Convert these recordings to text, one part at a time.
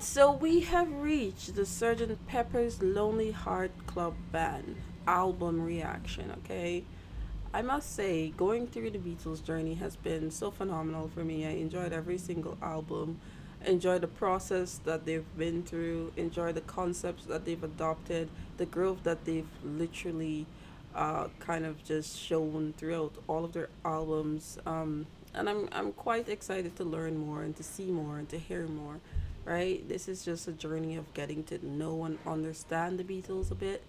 So we have reached the Sgt. Pepper's Lonely Heart Club Band album reaction, okay? I must say, going through the Beatles journey has been so phenomenal for me. I enjoyed every single album, enjoyed the process that they've been through, enjoyed the concepts that they've adopted, the growth that they've literally kind of just shown throughout all of their albums. And I'm quite excited to learn more and to see more and to hear more, right? This is just a journey of getting to know and understand the Beatles a bit.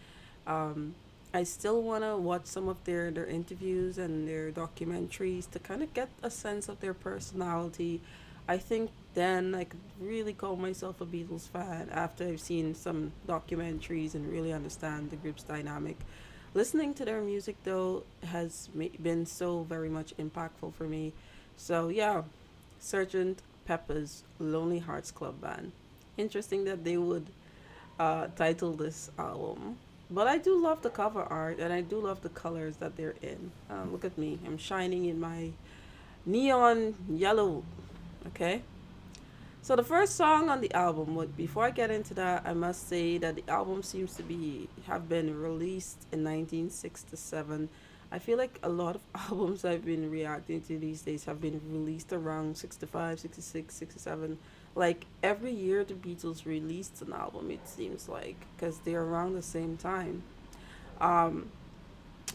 Um, I still want to watch some of their interviews and their documentaries to kind of get a sense of their personality. I think then I could really call myself a Beatles fan after I've seen some documentaries and really understand the group's dynamic. Listening to their music, though, has been so very much impactful for me. So, yeah, Sgt. Pepper's Lonely Hearts Club Band. Interesting that they would title this album. But I do love the cover art and I do love the colors that they're in. Look at me. I'm shining in my neon yellow. Okay? So the first song on the album, before I get into that, I must say that the album seems to be have been released in 1967. I feel like a lot of albums I've been reacting to these days have been released around 65, 66, 67. Like every year the Beatles released an album, it seems like, because they're around the same time. Um,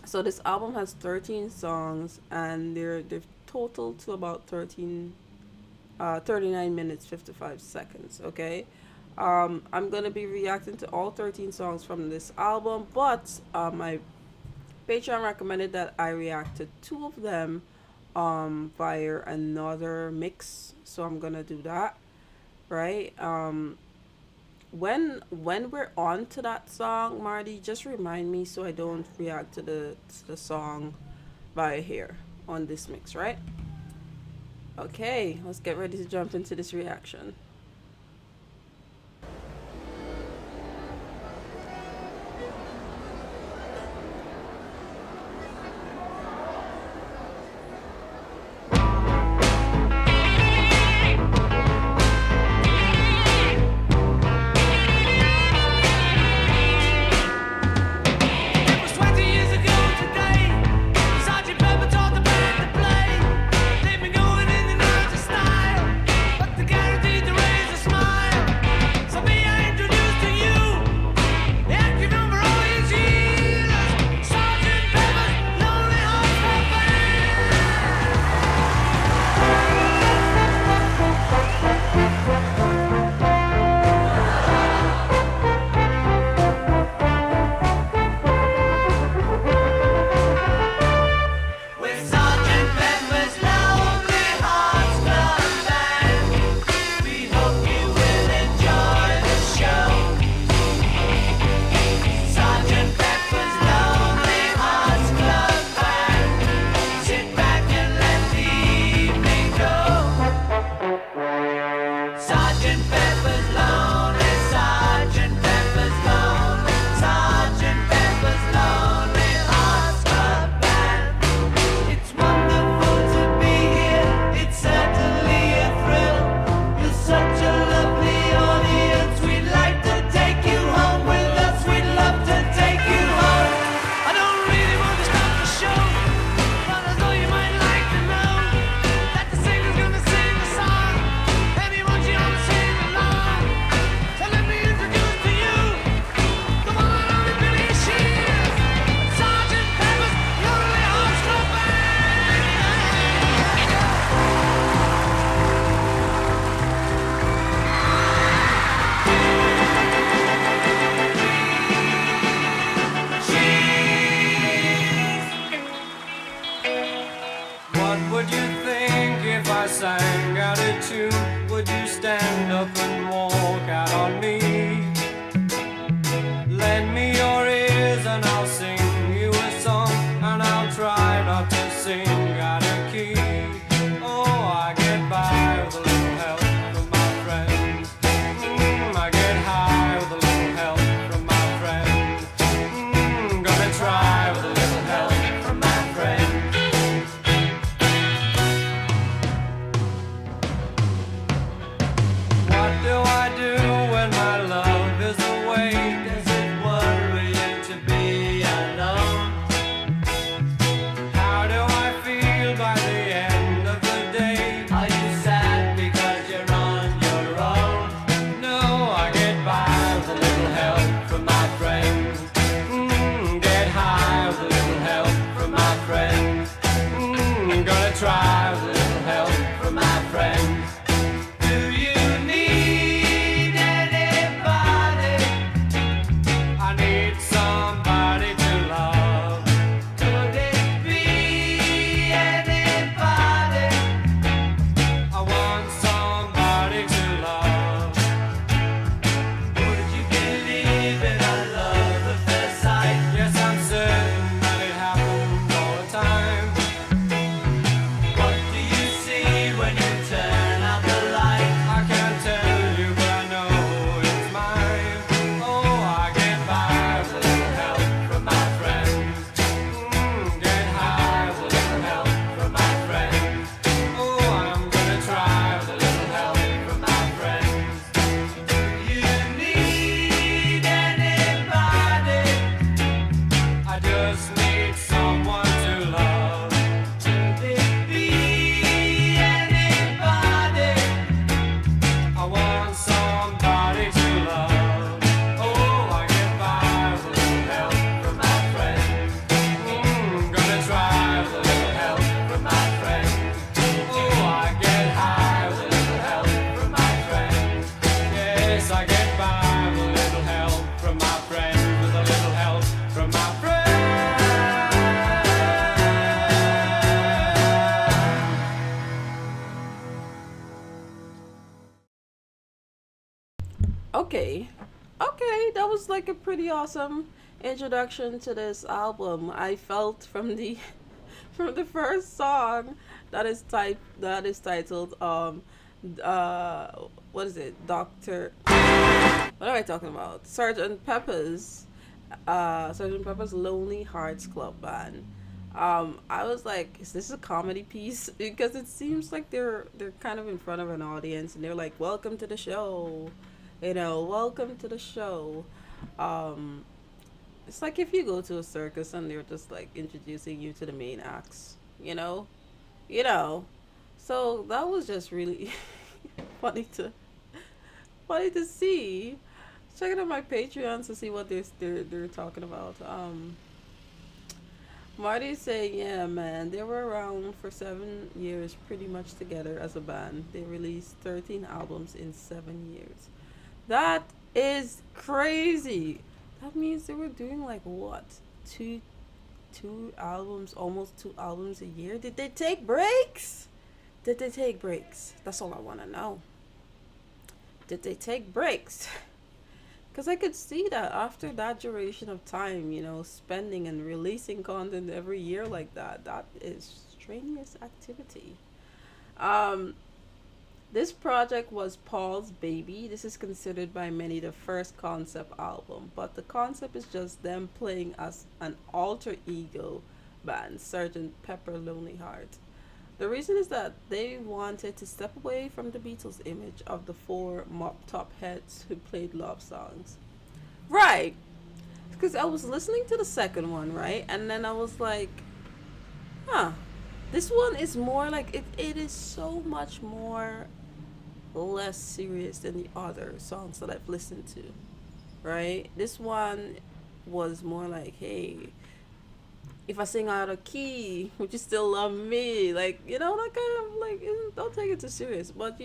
so this album has 13 songs and they've totaled to about 39 minutes 55 seconds, okay? I'm gonna be reacting to all 13 songs from this album, but my Patreon recommended that I react to two of them via another mix, so I'm gonna do that, right? When we're on to that song, Marty, just remind me so I don't react to the song via here on this mix, right? Okay, let's get ready to jump into this reaction. It was 20 years ago today. Sergeant Pepper taught the band to play. They've been going in and out of style, but they guaranteed the Yes, I get by with a little help from my friends, with a little help from my friends. Okay. Okay, that was like a pretty awesome introduction to this album. I felt from the from the first song that is titled uh what is it? Doctor What am I talking about? Sergeant Pepper's Lonely Hearts Club Band. I was like, is this a comedy piece? Because it seems like they're kind of in front of an audience and they're like, welcome to the show. Welcome to the show. Um, it's like if you go to a circus and they're just like introducing you to the main acts, you know? You know. So that was just really funny to funny to see. Checking out my Patreon to see what they're talking about. Marty saying, yeah, man, they were around for 7 years, pretty much together as a band. They released 13 albums in 7 years. That is crazy. That means they were doing like what, two, two albums, almost 2 albums a year. Did they take breaks? Did they take breaks? That's all I want to know. Did they take breaks? Because I could see that after that duration of time, spending and releasing content every year like that, that is strenuous activity. Um, this project was Paul's baby. This is considered by many the first concept album, but the concept is just them playing as an alter ego band, Sergeant Pepper Lonely Heart. The reason is that they wanted to step away from the Beatles' image of the four mop top heads who played love songs. Right. Because I was listening to the second one, right? And then I was like, huh, this one is more like it is so much more less serious than the other songs that I've listened to, right? This one was more like, hey, if I sing out of key, would you still love me? Like, that kind of like, don't take it too serious. But,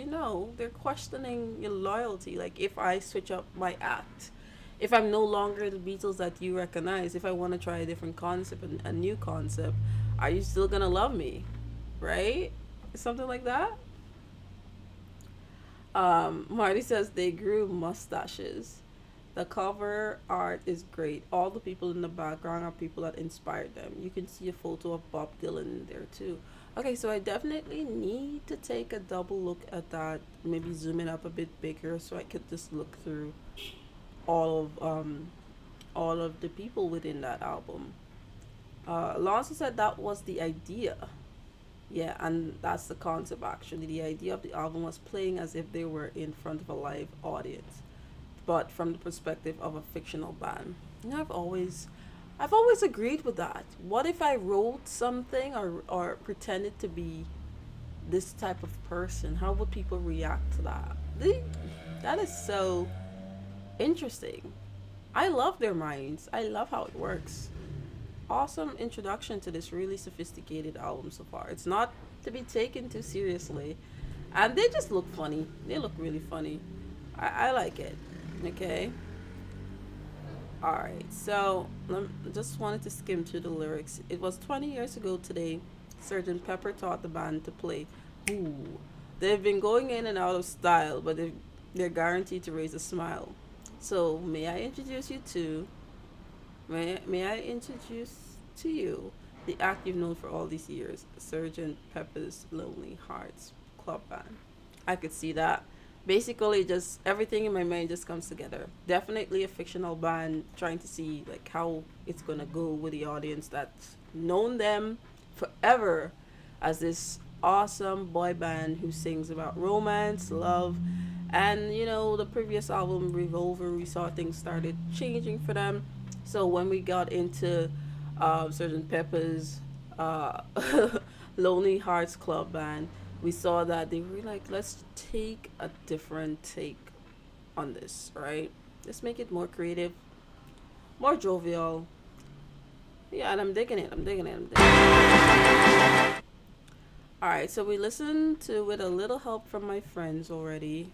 they're questioning your loyalty. Like, if I switch up my act, if I'm no longer the Beatles that you recognize, if I want to try a different concept, a new concept, are you still going to love me? Right? Something like that. Marty says they grew mustaches. The cover art is great. All the people in the background are people that inspired them. You can see a photo of Bob Dylan in there too. Okay, so I definitely need to take a double look at that. Maybe zoom it up a bit bigger so I could just look through all of the people within that album. Alonso said that was the idea. Yeah, and that's the concept actually. The idea of the album was playing as if they were in front of a live audience, but from the perspective of a fictional band. I've always agreed with that. What if I wrote something or pretended to be this type of person? How would people react to that? That is so interesting. I love their minds. I love how it works. Awesome introduction to this really sophisticated album so far. It's not to be taken too seriously. And they just look funny. They look really funny. I like it. Okay. Alright, so just wanted to skim through the lyrics. It was 20 years ago today, Sgt. Pepper taught the band to play. Ooh. They've been going in and out of style, but they're guaranteed to raise a smile. So, may I introduce to you the act you've known for all these years, Sgt. Pepper's Lonely Hearts Club Band. I could see that. Basically, just everything in my mind just comes together. Definitely a fictional band, trying to see like how it's gonna go with the audience that's known them forever as this awesome boy band who sings about romance, love, and the previous album Revolver, we saw things started changing for them. So when we got into Sgt. Pepper's uh, Lonely Hearts Club Band, we saw that they were like, let's take a different take on this, right? Let's make it more creative, more jovial. Yeah, and I'm digging it. I'm digging it. I'm digging it. All right, so we listened to With a Little Help from My Friends already.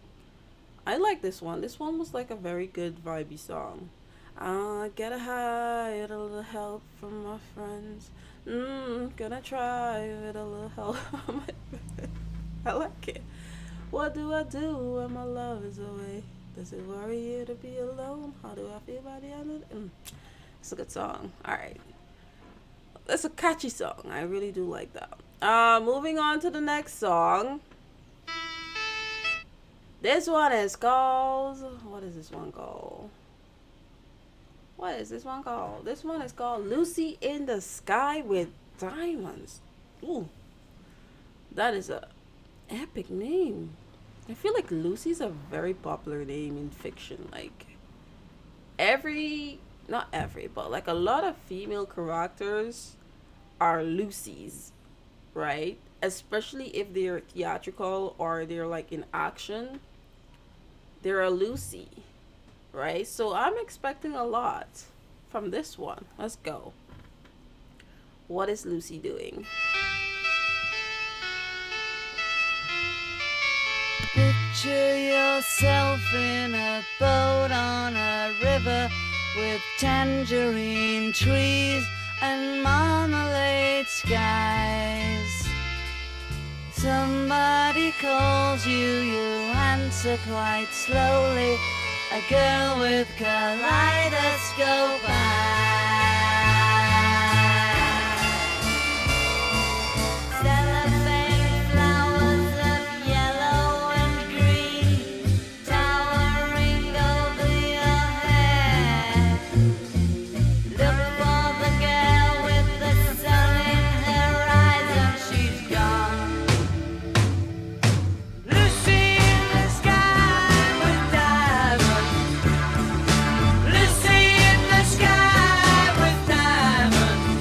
I like this one. This one was like a very good vibey song. Get a high with a little help from my friends. Gonna try with a little help from my friends. I like it. What do I do when my love is away? Does it worry you to be alone? How do I feel by the end of it? It's a good song. All right. That's a catchy song. I really do like that. Moving on to the next song. This one is called. What is this one called? What is this one called? This one is called Lucy in the Sky with Diamonds. Ooh, that is a epic name. I feel like Lucy's a very popular name in fiction. Like every, not every, but like a lot of female characters are Lucy's, right? Especially if they're theatrical or they're like in action, they're a Lucy, right? So I'm expecting a lot from this one. Let's go. What is Lucy doing? Picture yourself in a boat on a river with tangerine trees and marmalade skies. Somebody calls you, you answer quite slowly. A girl with kaleidoscope eyes. Cellophane flowers of yellow and green towering over your head. Look for the girl with the sun in her eyes and she's gone. Lucy in the sky with diamonds. Lucy in the sky with diamonds.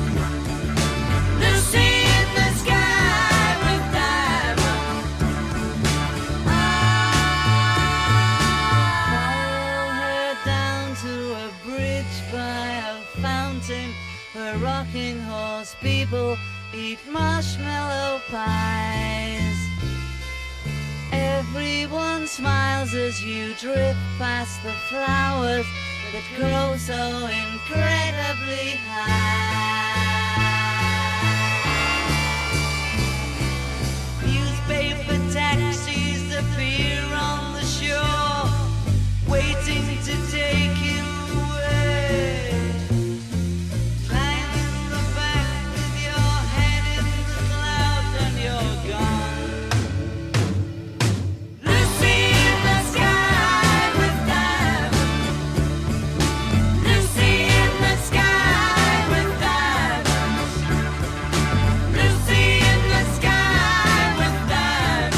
Lucy in the sky with diamonds. Follow her down to a bridge by a fountain where rocking horse people eat marshmallow pies. Everyone smiles as you drift past the flowers that grow so incredibly high. Newspaper taxis appear on the shore, waiting to take you away. Climb in the back with your head in the clouds and you're gone. Lucy in the sky with diamonds. Lucy in the sky with diamonds. Lucy in the sky with diamonds.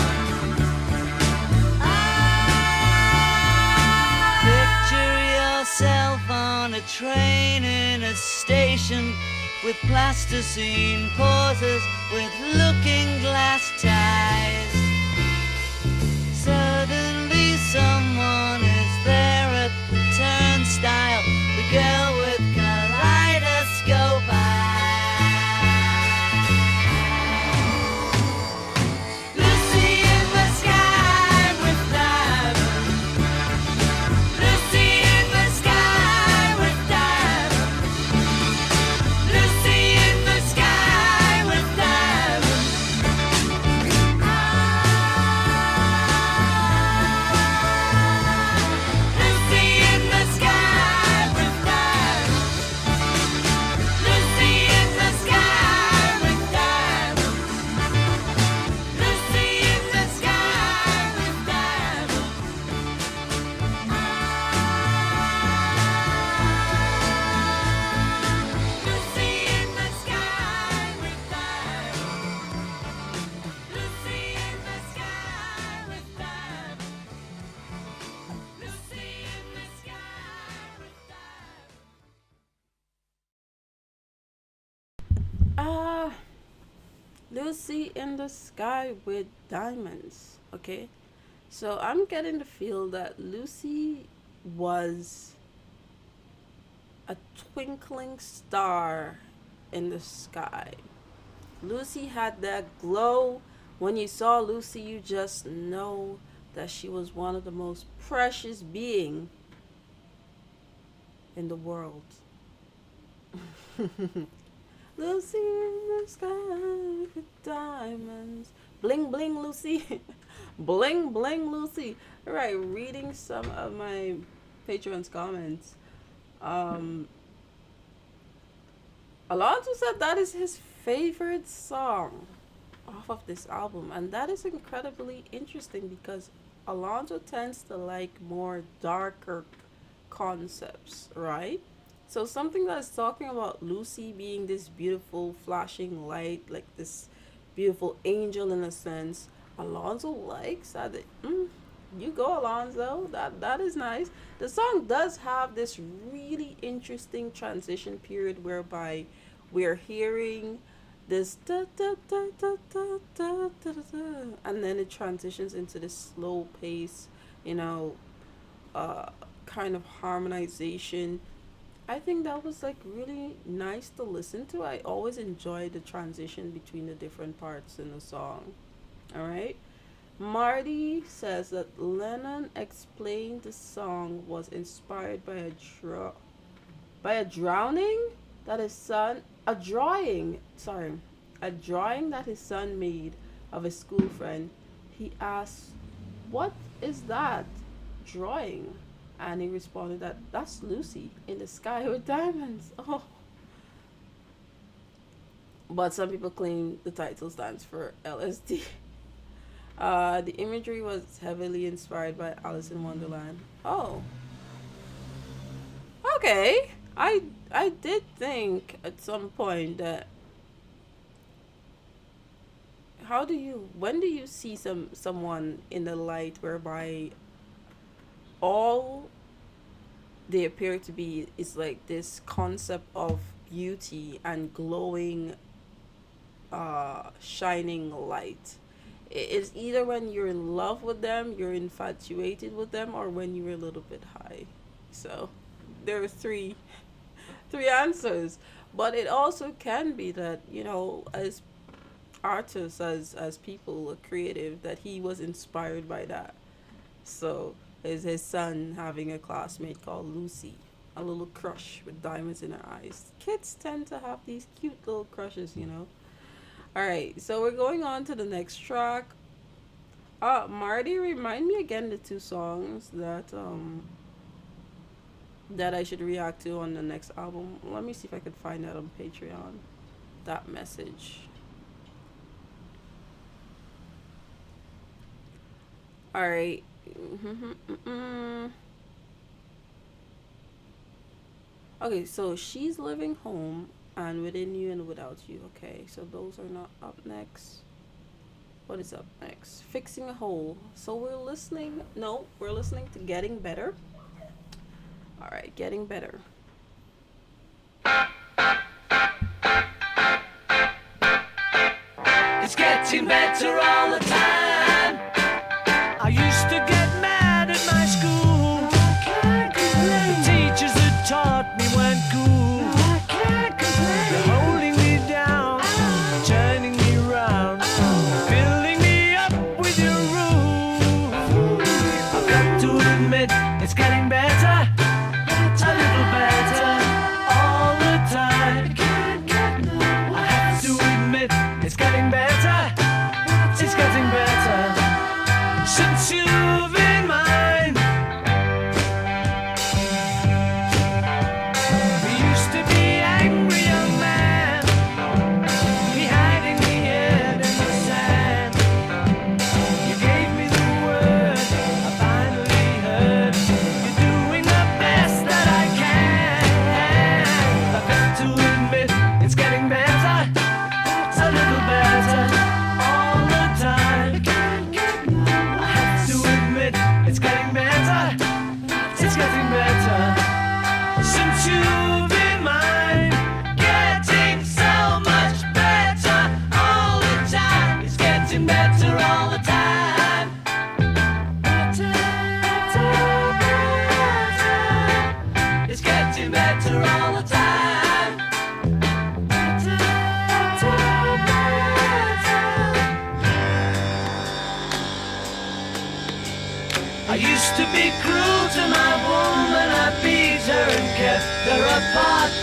Picture yourself on a train in a station with plasticine pauses with looking glass ties. Suddenly someone is there at the turnstile, the girl with kaleidoscope eyes. Lucy in the sky with diamonds. Lucy in the sky with diamonds. Lucy in the sky with diamonds. Lucy in the sky with diamonds. Lucy in the sky with diamonds. Lucy in the sky with diamonds. Lucy in the sky with diamonds. Lucy in the sky with diamonds. Lucy in the sky with Ah, Lucy in the Sky with Diamonds. Okay, so I'm getting the feel that Lucy was a twinkling star in the sky. Lucy had that glow. When you saw Lucy, you just know that she was one of the most precious being in the world. Lucy in the sky with diamonds. Bling bling Lucy. Bling bling Lucy. Alright, reading some of my patrons' comments. Um Alonso said that is his favorite song off of this album, and that is incredibly interesting because Alonso tends to like more darker concepts, right? So something that's talking about Lucy being this beautiful flashing light, like this beautiful angel in a sense. Alonso likes that. You go, Alonso. That is nice. The song does have this really interesting transition period whereby we're hearing this da, da, da, da, da, da, da, da, and then it transitions into this slow pace, you know, kind of harmonization. I think that was like really nice to listen to. I always enjoy the transition between the different parts in the song. All right. Marty says that Lennon explained the song was inspired by a drowning that his son a drawing sorry a drawing that his son made of a school friend. He asked, "What is that drawing?" And he responded that that's Lucy in the sky with diamonds. Oh, but some people claim the title stands for LSD. The imagery was heavily inspired by Alice in Wonderland. Oh, okay. I did think at some point that when do you see someone in the light whereby all they appear to be is like this concept of beauty and glowing shining light. It's either when you're in love with them, you're infatuated with them, or when you're a little bit high. So there are three answers. But it also can be that, as artists, as people, creative, that he was inspired by that. So is his son having a classmate called Lucy, a little crush with diamonds in her eyes. Kids tend to have these cute little crushes. All right, so we're going on to the next track. Marty, remind me again the two songs that I should react to on the next album. Let me see if I could find that on Patreon. That message. All right. Okay, so she's living home and within you and without you. Okay, so those are not up next. What is up next? Fixing a hole. So we're listening. No, we're listening to Getting Better. All right, Getting Better. It's getting better all the time. I used to get mad at my school. The teachers that taught me weren't cool. They're holding me down, turning me round, filling me up with your rules. I've got to admit, it's getting better, a little better all the time. I have to admit, it's getting better, it's getting better since you've been mine. We used to be angry young man, we hiding the head in the sand. You gave me the word, I finally heard you're doing the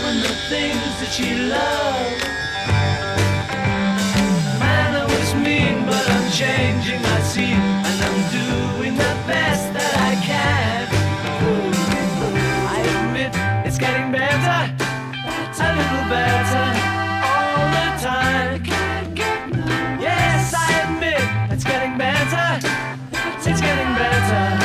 doing the things that she loved. Man, I was mean, but I'm changing my scene, and I'm doing the best that I can. I admit it's getting better, a little better all the time. Yes, I admit it's getting better, it's getting better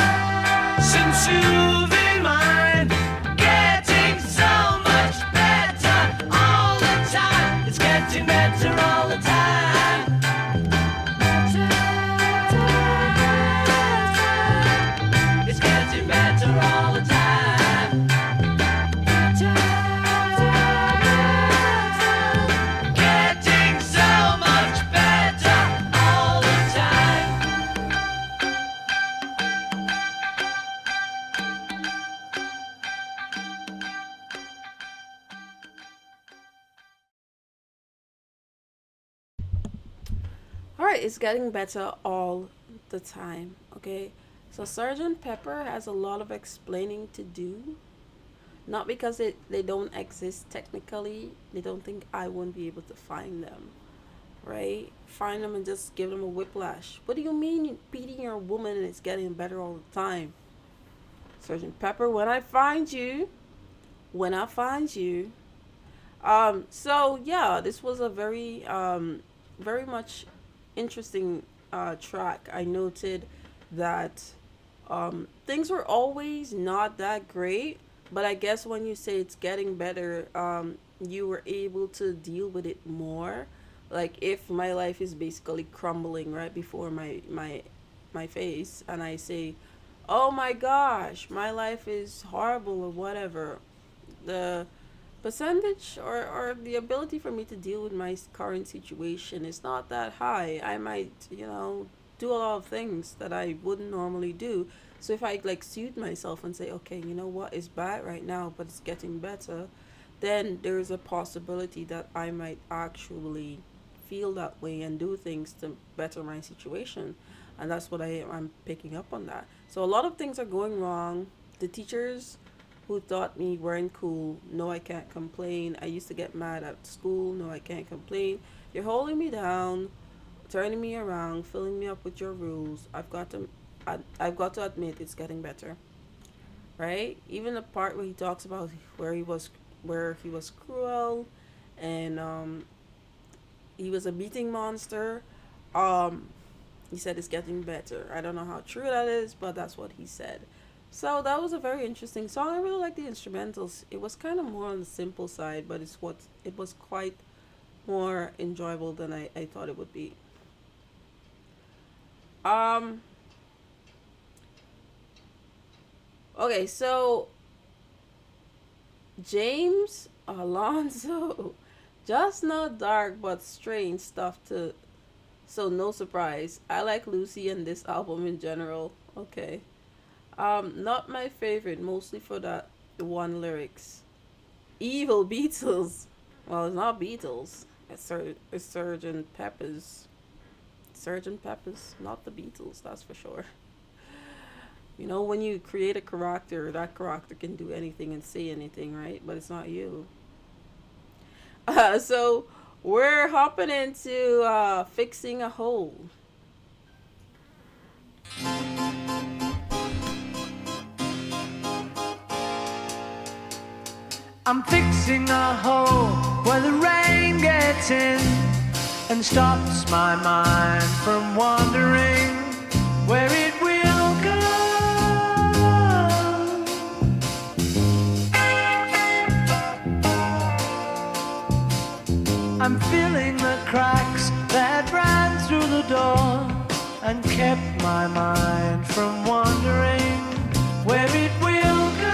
since you've been mine. Getting so much better all the time. It's getting better all the time. It's getting better all the time. Getting so much better all the time. All right, it's getting better all the time. Okay, so Sergeant Pepper has a lot of explaining to do. Not because they don't exist technically. They don't think I won't be able to find them, right? Find them and just give them a whiplash. What do you mean you're beating your woman and it's getting better all the time? Sergeant Pepper, when I find you, when I find you. So yeah, this was a very much interesting track. I noted that things were always not that great, but I guess when you say it's getting better, you were able to deal with it more. Like if my life is basically crumbling right before my face, and I say, "Oh my gosh, my life is horrible" or whatever, the percentage or the ability for me to deal with my current situation is not that high. I might, do a lot of things that I wouldn't normally do. So if I like soothe myself and say, okay, you know what, it's bad right now, but it's getting better, then there's a possibility that I might actually feel that way and do things to better my situation. And that's what I'm picking up on that. So a lot of things are going wrong. The teachers who thought me weren't cool, no, I can't complain. I used to get mad at school, no, I can't complain. You're holding me down, turning me around, filling me up with your rules. I've got to admit it's getting better, right? Even the part where he talks about where he was cruel, and he was a beating monster. He said it's getting better. I don't know how true that is, but that's what he said. So that was a very interesting song. I really like the instrumentals. It was kind of more on the simple side, but it was quite more enjoyable than I thought it would be. Um okay, so James Alonso, just not dark but strange stuff to, so no surprise. I like Lucy and this album in general. Okay. Not my favorite, mostly for that one lyrics. Evil Beatles. Well, it's not Beatles. It's Sergeant Pepper's. Sergeant Pepper's, not the Beatles, that's for sure. When you create a character, that character can do anything and say anything, right? But it's not you. So we're hopping into fixing a hole. I'm fixing a hole where the rain gets in and stops my mind from wandering where it will go. I'm filling the cracks that ran through the door and kept my mind from wandering where it will go.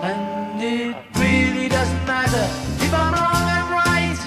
And it really doesn't matter if I'm wrong and right.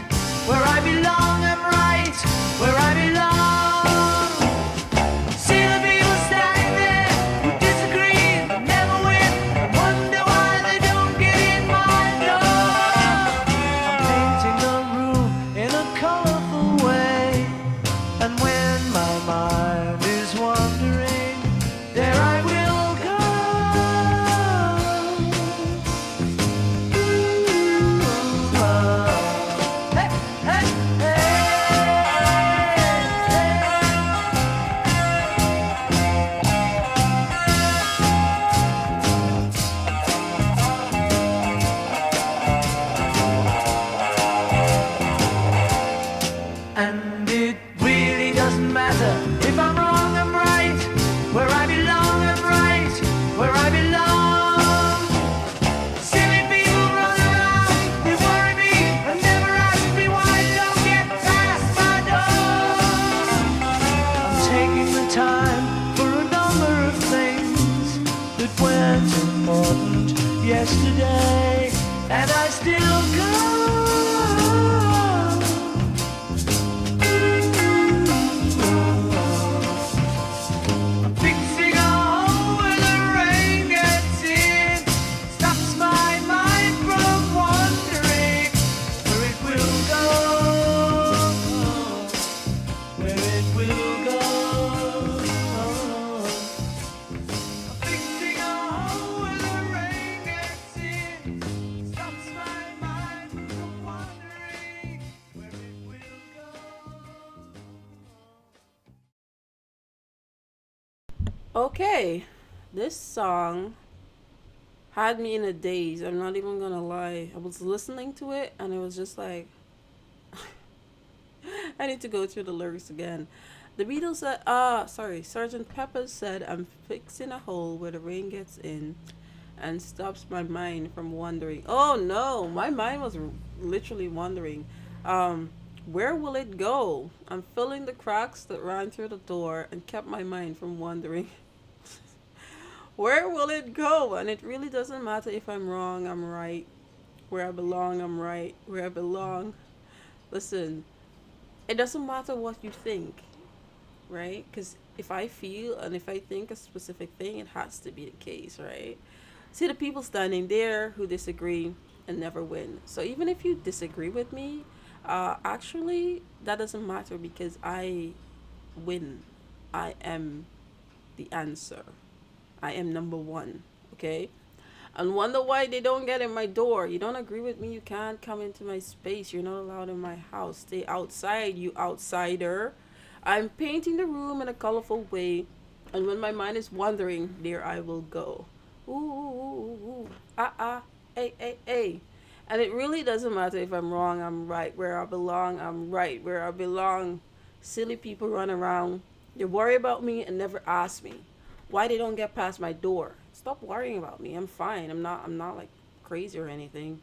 doesn't matter if I'm wrong, I'm right. Where I belong, I'm right. Where I belong. Silly people run around, they worry me and never ask me why I don't get past my door. I'm taking the time for a number of things that weren't important yesterday, and I still go. Fixing a hole where the rain gets in stops my mind from wondering where it will go. Where it will go. Fixing a hole where the rain gets in stops my mind from wondering where it will go. Okay, this song had me in a daze. I'm not even gonna lie. I was listening to it and it was just like, I need to go through the lyrics again. The Beatles said, sorry, Sergeant Pepper said, I'm fixing a hole where the rain gets in and stops my mind from wandering. Oh no, my mind was literally wandering. Where will it go? I'm filling the cracks that ran through the door and kept my mind from wandering. Where will it go? And it really doesn't matter if I'm wrong, I'm right. Where I belong, I'm right. Where I belong. Listen, it doesn't matter what you think, right? Because if I feel and if I think a specific thing, it has to be the case, right? See the people standing there who disagree and never win. So even if you disagree with me, actually, that doesn't matter because I win. I am the answer. I am number one, okay? And wonder why they don't get in my door. You don't agree with me, you can't come into my space. You're not allowed in my house. Stay outside, you outsider. I'm painting the room in a colorful way, and when my mind is wandering, there I will go. Ooh, ooh, ooh, ooh. Hey, hey, hey. And it really doesn't matter if I'm wrong, I'm right. Where I belong, I'm right. Where I belong. Silly people run around. They worry about me and never ask me why they don't get past my door. Stop worrying about me. I'm fine. I'm not like crazy or anything.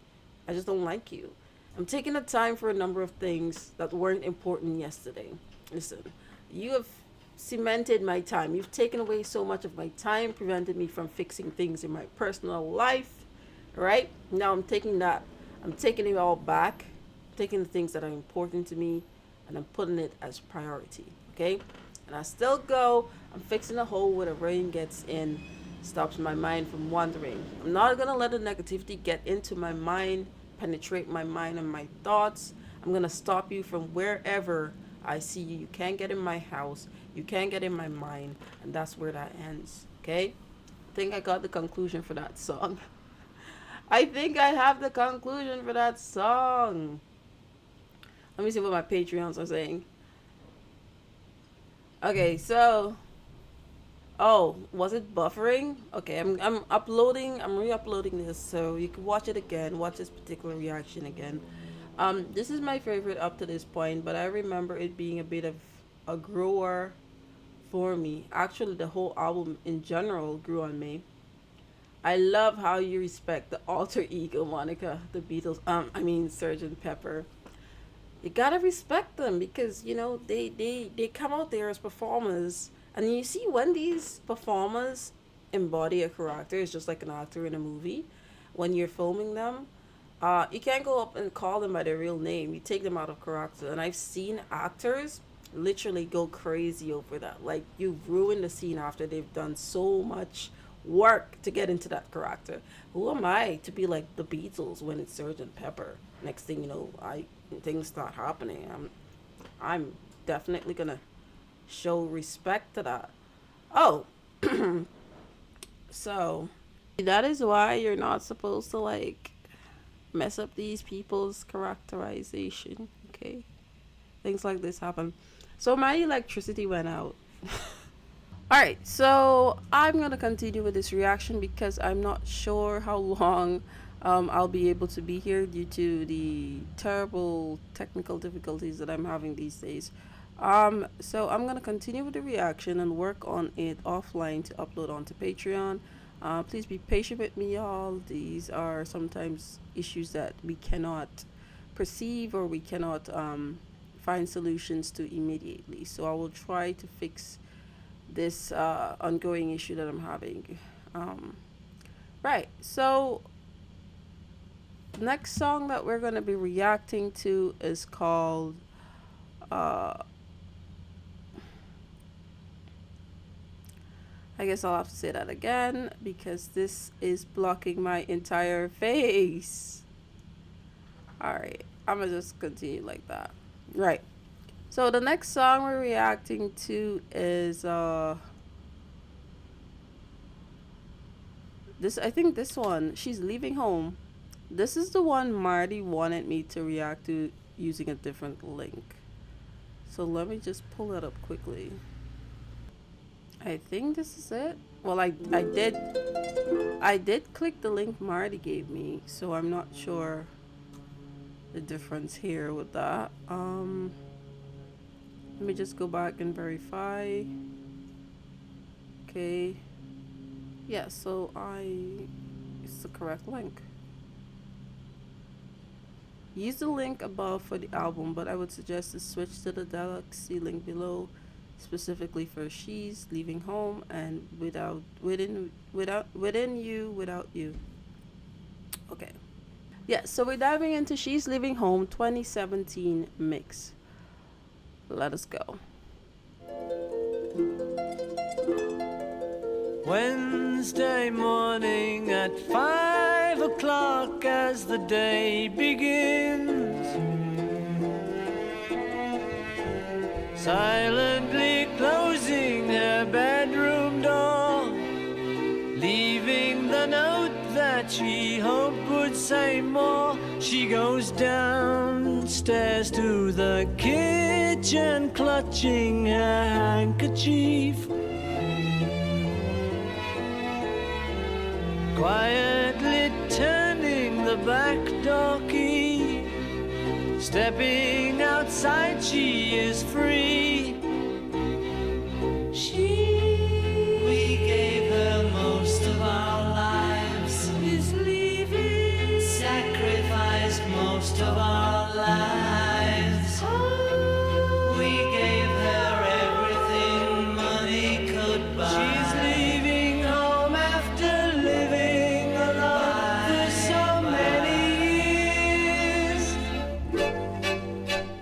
I just don't like you. I'm taking the time for a number of things that weren't important yesterday. Listen, you have cemented my time. You've taken away so much of my time, prevented me from fixing things in my personal life. Right? Now I'm taking that. I'm taking it all back. Taking the things that are important to me and I'm putting it as priority. Okay? And I still go. I'm fixing a hole where the rain gets in, stops my mind from wandering. I'm not gonna let the negativity get into my mind, penetrate my mind and my thoughts. I'm gonna stop you from wherever I see you. You can't get in my house. You can't get in my mind. And that's where that ends. Okay? I think I got the conclusion for that song. I think I have the conclusion for that song. Let me see what my Patreons are saying. Okay, so oh, was it buffering? Okay, I'm uploading. I'm re-uploading this so you can watch it again. Watch this particular reaction again. This is my favorite up to this point, but I remember it being a bit of a grower for me. Actually, the whole album in general grew on me. I love how you respect the alter ego Monica, the Beatles. Sgt. Pepper. You gotta respect them because they come out there as performers, and you see when these performers embody a character. It's just like an actor in a movie. When you're filming them, you can't go up and call them by their real name. You take them out of character, and I've seen actors literally go crazy over that. Like you ruin the scene after they've done so much work to get into that character. Who am I to be like the Beatles when it's Sgt. Pepper? Next thing you know, things start happening. I'm definitely gonna show respect to that. Oh, so that is why you're not supposed to like mess up these people's characterization. Okay, things like this happen. So my electricity went out. Alright, so I'm going to continue with this reaction because I'm not sure how long I'll be able to be here due to the terrible technical difficulties that I'm having these days. So I'm gonna continue with the reaction and work on it offline to upload onto Patreon. Please be patient with me, y'all. These are sometimes issues that we cannot perceive or we cannot find solutions to immediately. So I will try to fix this ongoing issue that I'm having. Um, right. So the next song that we're gonna be reacting to is called. Uh, I guess I'll have to say that again because this is blocking my entire face. Alright, I'm gonna just continue like that. Right. So the next song we're reacting to is this I think this one, She's Leaving Home. This is the one Marty wanted me to react to using a different link. So let me just pull it up quickly. I think this is it. Well, I did click the link Marty gave me, so I'm not sure the difference here with that. Let me just go back and verify. Okay. Yeah, so it's the correct link. Use the link above for the album, but I would suggest to switch to the Galaxy link below, specifically for She's Leaving Home and Within You, Without You. Okay. Yeah, so we're diving into She's Leaving Home 2017 mix. Let us go. Wednesday morning at 5 o'clock as the day begins, silently closing her bedroom door, leaving the note that she hoped would say more. She goes downstairs to the kitchen, clutching her handkerchief, quietly turning the back door key. Stepping outside, she is free. We gave her most of our lives. Is leaving. Sacrificed most of our lives. We gave her everything money could buy. She's leaving home after living alone for so many years.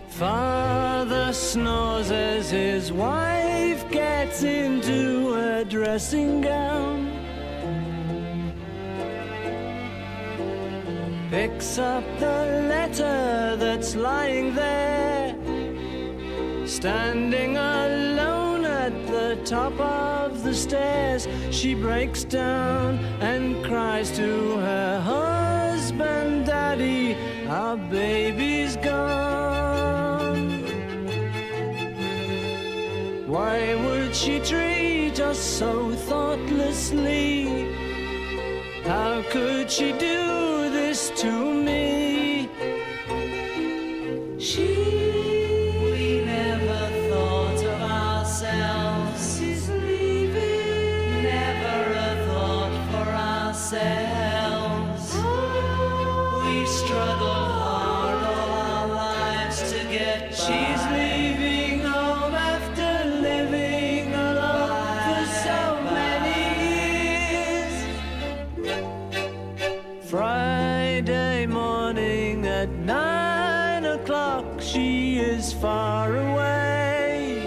Father snores as his wife gets into a dressing gown, picks up the letter that's lying there, standing alone at the top of the stairs. She breaks down and cries to her husband, Daddy, our baby's gone. Why would she treat us so thoughtlessly? How could she do this to me? We never thought of ourselves. She's leaving. Never a thought for ourselves. We struggled hard all our lives to get by. She's leaving home after living alone for so many years. Friday morning at 9 o'clock, she is far away,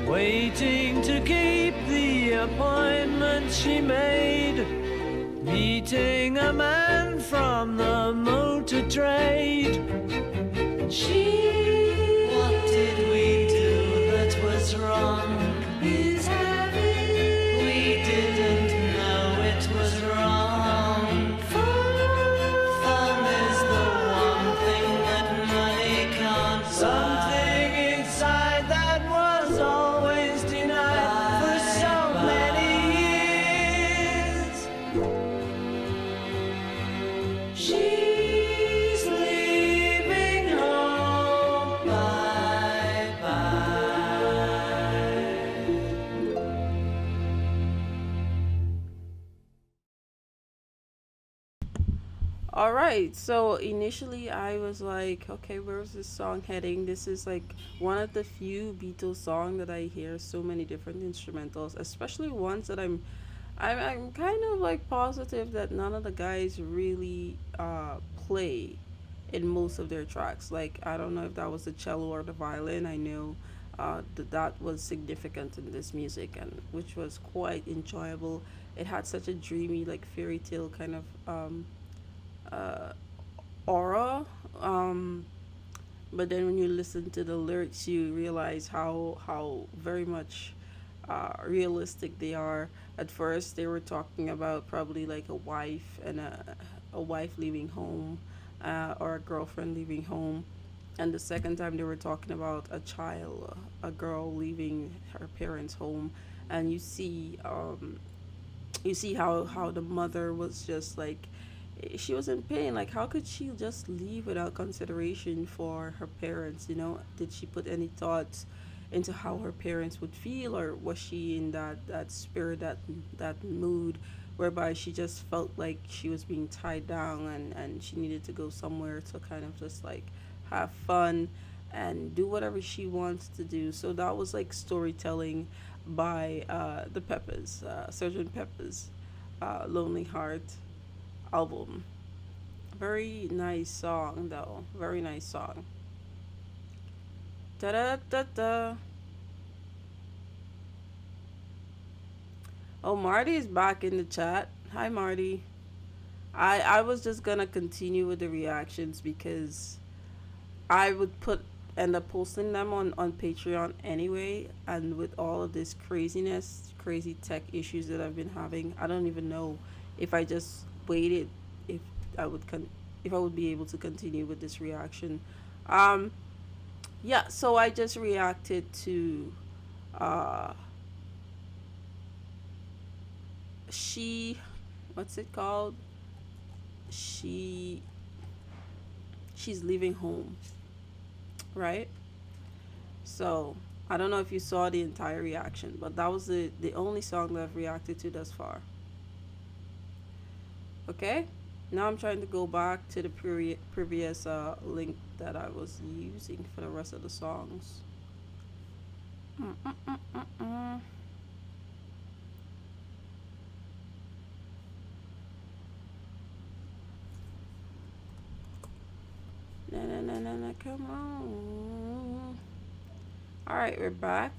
waiting to keep the appointment she made, meeting a man from the motor trade. What did we do that was wrong? We didn't know it was wrong. Fun is the one thing that money can't buy. Something inside that was always denied for so many years. She's leaving home. All right. So initially, I was like, okay, where's this song heading? This is like one of the few Beatles songs that I hear so many different instrumentals, especially ones that I'm kind of like positive that none of the guys really play in most of their tracks. Like I don't know if that was the cello or the violin. I know that was significant in this music, and which was quite enjoyable. It had such a dreamy, like fairy tale kind of uh, aura. Um, but then when you listen to the lyrics, you realize how very much realistic they are. At first, they were talking about probably like a wife and a wife leaving home, or a girlfriend leaving home, and the second time they were talking about a child, a girl leaving her parents' home, and you see how the mother was just like she was in pain. Like how could she just leave without consideration for her parents, you know? Did she put any thoughts into how her parents would feel, or was she in that spirit, that mood whereby she just felt like she was being tied down, and she needed to go somewhere to kind of just like have fun and do whatever she wants to do. So that was like storytelling by the Peppers, Sgt. Pepper's Lonely Heart album. Very nice song, though. Very nice song. Da da da da. Oh, Marty is back in the chat. Hi, Marty. I was just gonna continue with the reactions because I would put end up posting them on Patreon anyway, and with all of this craziness, crazy tech issues that I've been having, I don't even know if I just waited if if I would be able to continue with this reaction. Um yeah, so I just reacted to uh she what's it called? She she's leaving home, right? So I don't know if you saw the entire reaction, but that was the only song that I've reacted to thus far. Okay, now I'm trying to go back to the previous link that I was using for the rest of the songs. Mm-mm-mm-mm-mm. Na na na na na, come on. All right, we're back.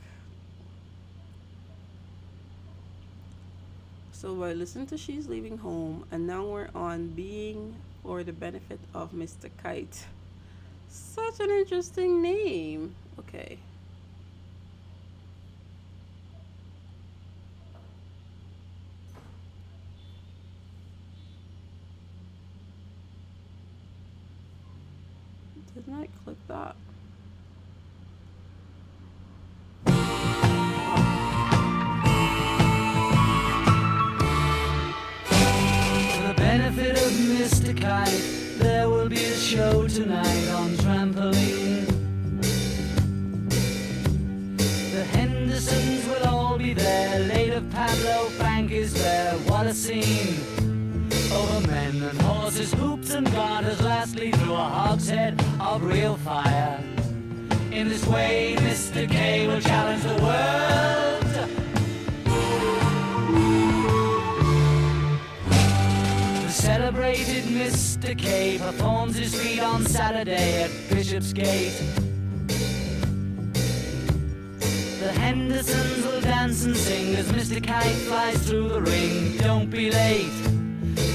So I listened to She's Leaving Home, and now we're on Being for the Benefit of Mr. Kite. Such an interesting name. Okay. Didn't I click that? For the benefit of Mr. Kite, there will be a show tonight on trampoline. The Hendersons will all be there. Later Pablo Frank is there. What a scene! Over men and horses, hoops and garters, lastly through a hogshead of real fire. In this way, Mr. K will challenge the world. The celebrated Mr. K performs his feat on Saturday at Bishopsgate. The Hendersons will dance and sing as Mr. Kite flies through the ring. Don't be late.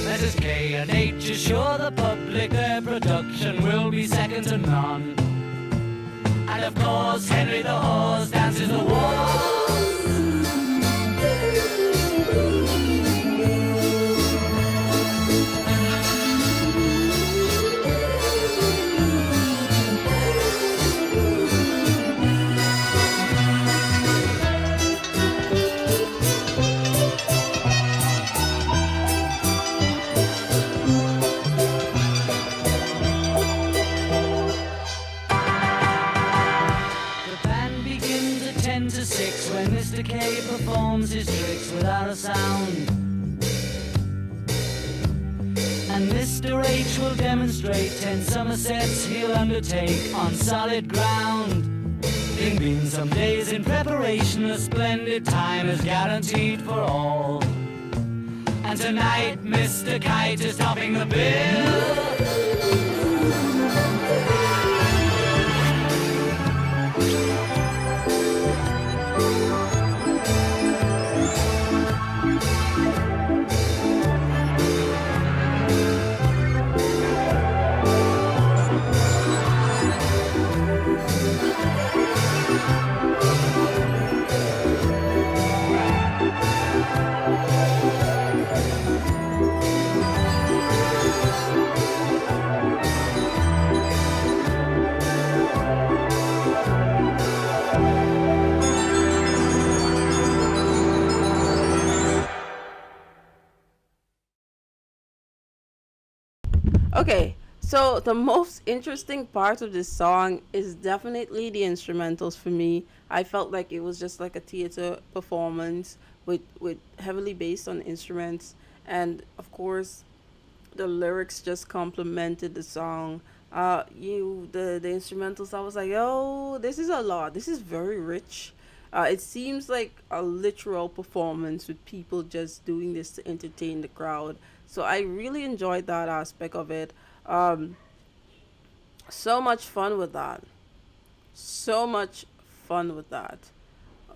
Mrs. K and H assure the public their production will be second to none. And of course, Henry the Horse dances the waltz. When Mr. K performs his tricks without a sound, And Mr. H will demonstrate 10 Somersets he'll undertake on solid ground. Being been some days in preparation, a splendid time is guaranteed for all. And tonight Mr. Kite is topping the bill. Okay, so the most interesting part of this song is definitely the instrumentals for me. I felt like it was just like a theater performance with heavily based on instruments, and of course the lyrics just complemented the song. The instrumentals, I was like, oh, this is a lot. This is very rich. It seems like a literal performance with people just doing this to entertain the crowd. So I really enjoyed that aspect of it. Um, so much fun with that. So much fun with that.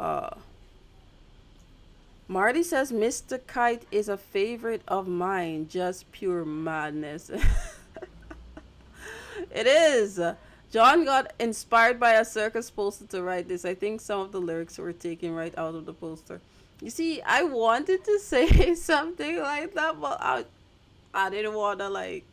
Uh, Marty says Mr. Kite is a favorite of mine. Just pure madness. It is. John got inspired by a circus poster to write this. I think some of the lyrics were taken right out of the poster. You see, I wanted to say something like that, but I didn't want to, like,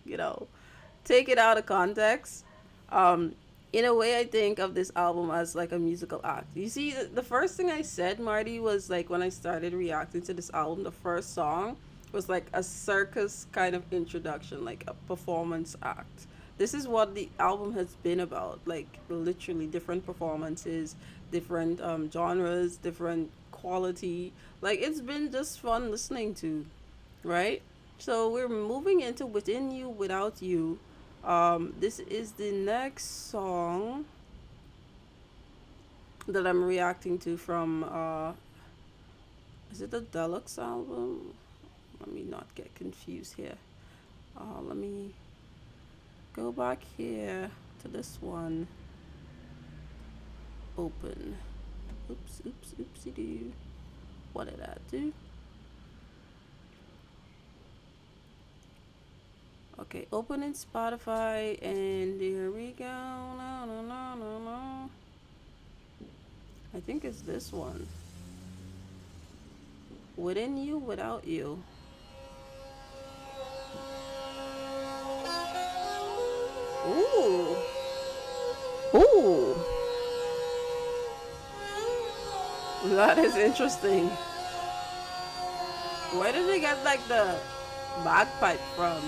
take it out of context. Um, in a way, I think of this album as like a musical act. You see, the first thing I said, Marty, was like when I started reacting to this album, the first song was like a circus kind of introduction, like a performance act. This is what the album has been about, like literally different performances, different genres, different quality. Like it's been just fun listening to, right? So we're moving into Within You, Without You. This is the next song that I'm reacting to from, is it the deluxe album? Let me not get confused here. Let me go back here to this one. Open. Oops, oops, oopsie doo. What did I do? Okay, open in Spotify, and here we go. No, no, no, no, no. I think it's this one. Within You, Without You. Ooh. Ooh. That is interesting. Where did they get like the bagpipe from?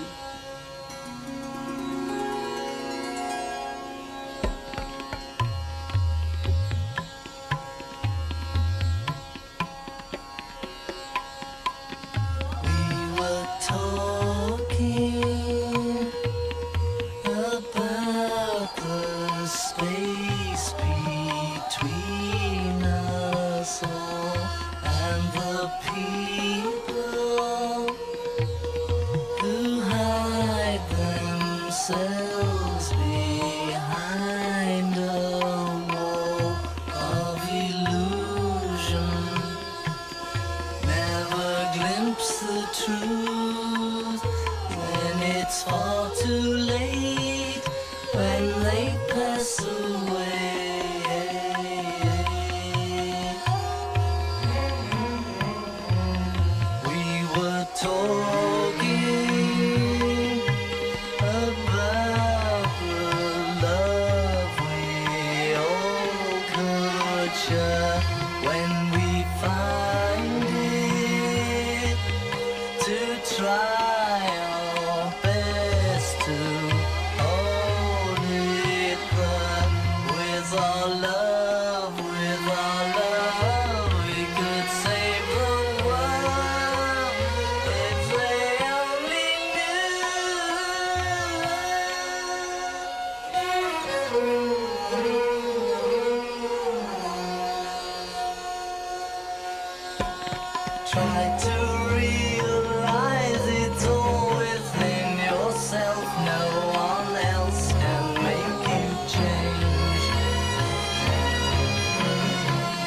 Try to realize it's all within yourself. No one else can make you change.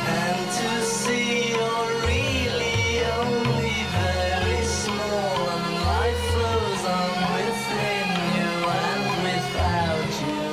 And to see you're really only very small, and life flows on within you and without you.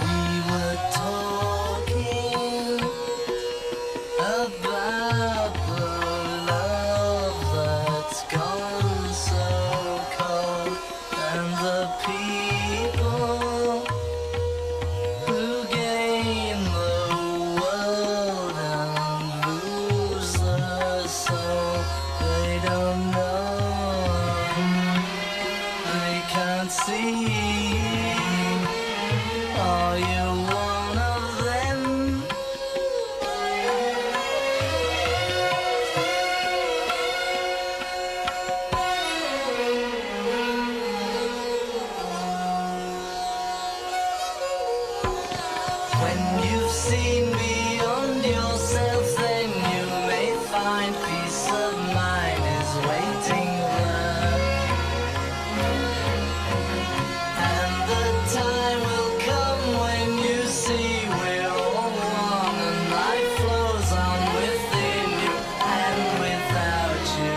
We were talking about the love that's gone so cold, and the people who gain the world and lose their soul. They don't know, they can't see. Are you one of them? When you've seen beyond yourself, then you may find peace of mind is waiting there. And the time will come when you see we're all one, and life flows on within you and without you.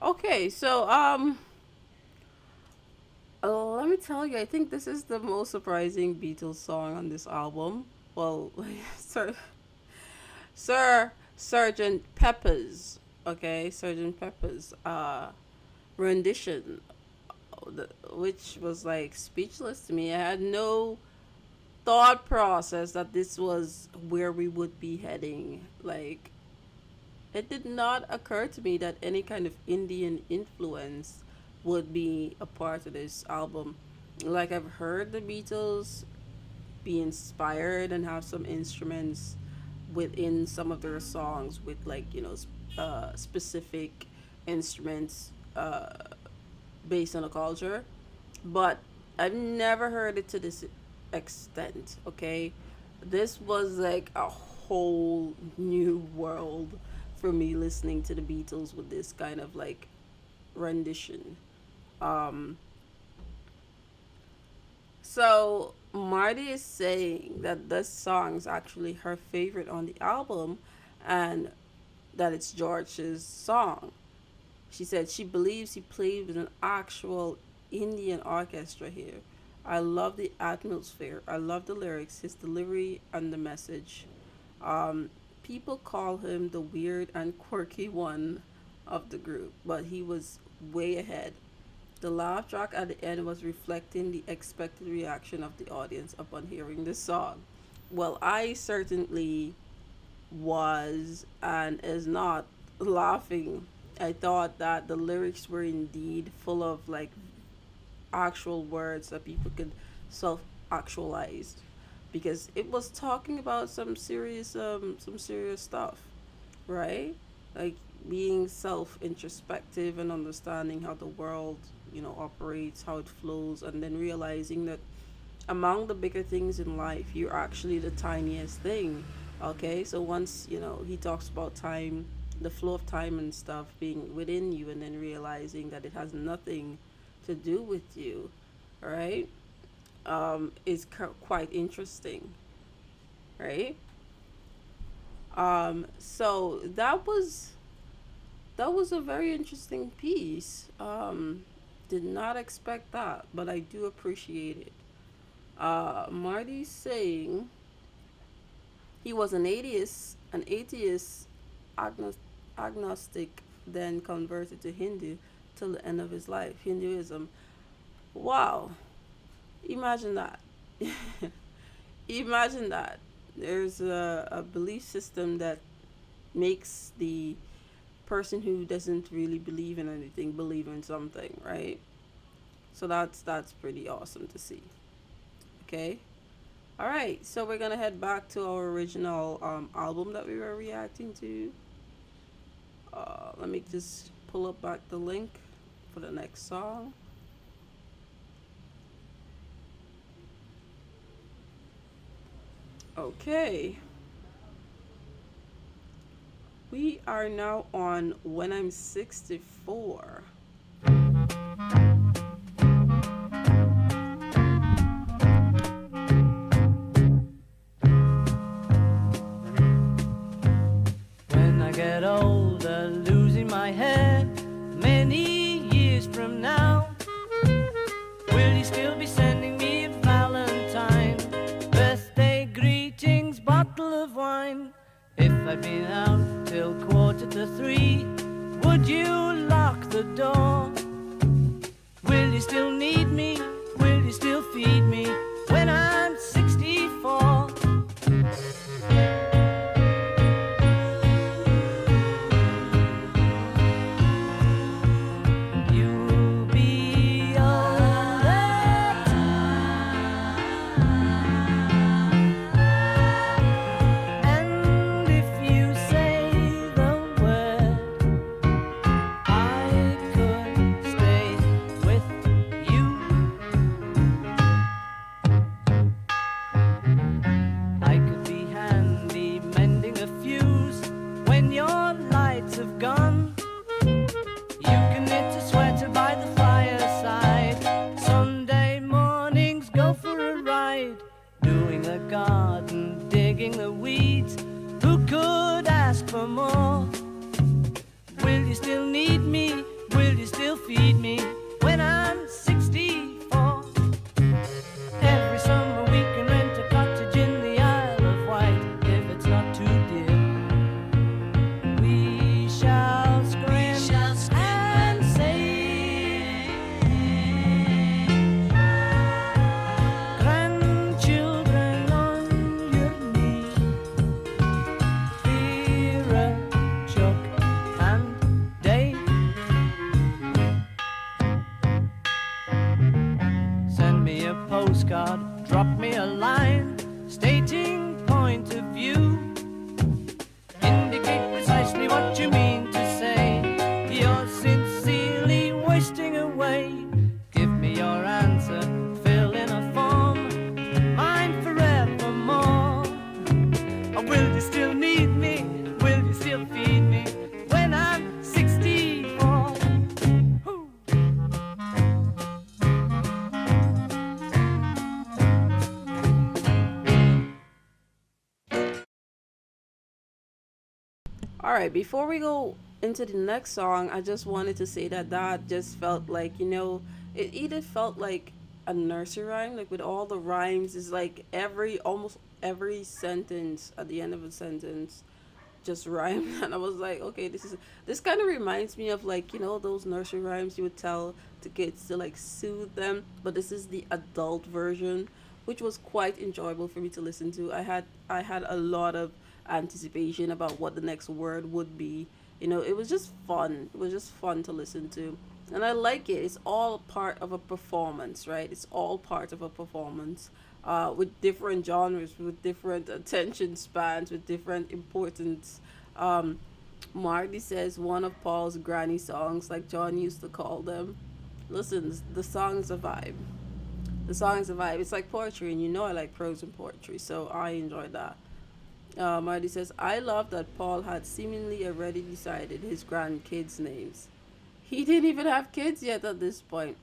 Okay, so let me tell you, I think this is the most surprising Beatles song on this album. Well, Sir Sergeant Pepper's, okay, Sergeant Pepper's rendition, which was like speechless to me. I had no thought process that this was where we would be heading. Like, it did not occur to me that any kind of Indian influence would be a part of this album. Like, I've heard the Beatles be inspired and have some instruments within some of their songs with, like, specific instruments based on a culture, but I've never heard it to this extent. Okay, this was like a whole new world for me listening to the Beatles with this kind of like rendition. Um, so Marty is saying that this song is actually her favorite on the album, and that it's George's song. She said she believes he played with an actual Indian orchestra here. I love the atmosphere. I love the lyrics, his delivery, and the message. Um, People call him the weird and quirky one of the group, but he was way ahead. The laugh track at the end was reflecting the expected reaction of the audience upon hearing the song. Well, I certainly was and is not laughing. I thought that the lyrics were indeed full of like actual words that people could self actualize, because it was talking about some serious stuff, right? Like being self introspective and understanding how the world, operates, how it flows, and then realizing that among the bigger things in life, you're actually the tiniest thing. Okay, so once he talks about time, the flow of time and stuff being within you, and then realizing that it has nothing to do with you, right? Is quite interesting, right? So that was a very interesting piece. Did not expect that, but I do appreciate it. Marty's saying he was an atheist, agnos- agnostic, then converted to Hindu till the end of his life. Hinduism. Wow, imagine that. Imagine that. There's a belief system that makes the person who doesn't really believe in anything believe in something, right? So that's pretty awesome to see. Okay. All right. So we're gonna head back to our original album that we were reacting to. Let me just pull up back the link for the next song. Okay. We are now on When I'm 64. When I get older, losing my head, many years from now, will you still be sending me a Valentine? Birthday greetings, bottle of wine. If I'd been out till 2:45, would you lock the door? Will you still need me? Will you still feed me when I'm 64? You'll be older and if you say the word, I could stay with you. I could be handy mending a fuse when your lights have gone. You can knit a sweater by the fireside. Sunday mornings go for a ride. Doing the garden, digging the weeds. Who could ask for more? Will you still need me? Will you still feed me when I'm 64? Every summer we can rent a cottage in the Isle of Wight if it's not too dear. We shall scream and say, grandchildren on your knee, Vera, Chuck, and Dave. Send me a postcard, drop me a line, stating point of view. Indicate precisely what you mean to say. You're sincerely wasting away. Give me your answer, fill in a form, mine forevermore. Or will you still need me? Will you still feed me when I'm 64? Hoo. All right, before we go into the next song, I just wanted to say that that just felt like, it either felt like a nursery rhyme, like with all the rhymes, is like almost every sentence at the end of a sentence just rhymed. And I was like, okay, this kind of reminds me of, like, those nursery rhymes you would tell to kids to like soothe them, but this is the adult version, which was quite enjoyable for me to listen to. I had a lot of anticipation about what the next word would be. It was just fun. It was just fun to listen to. And I like it. It's all part of a performance, right? It's all part of a performance, with different genres, with different attention spans, with different importance. Um, Marty says one of Paul's granny songs, like John used to call them. Listen, the song's a vibe. The song's a vibe. It's like poetry, and you know I like prose and poetry, so I enjoy that. Marty says, I love that Paul had seemingly already decided his grandkids' names. He didn't even have kids yet at this point.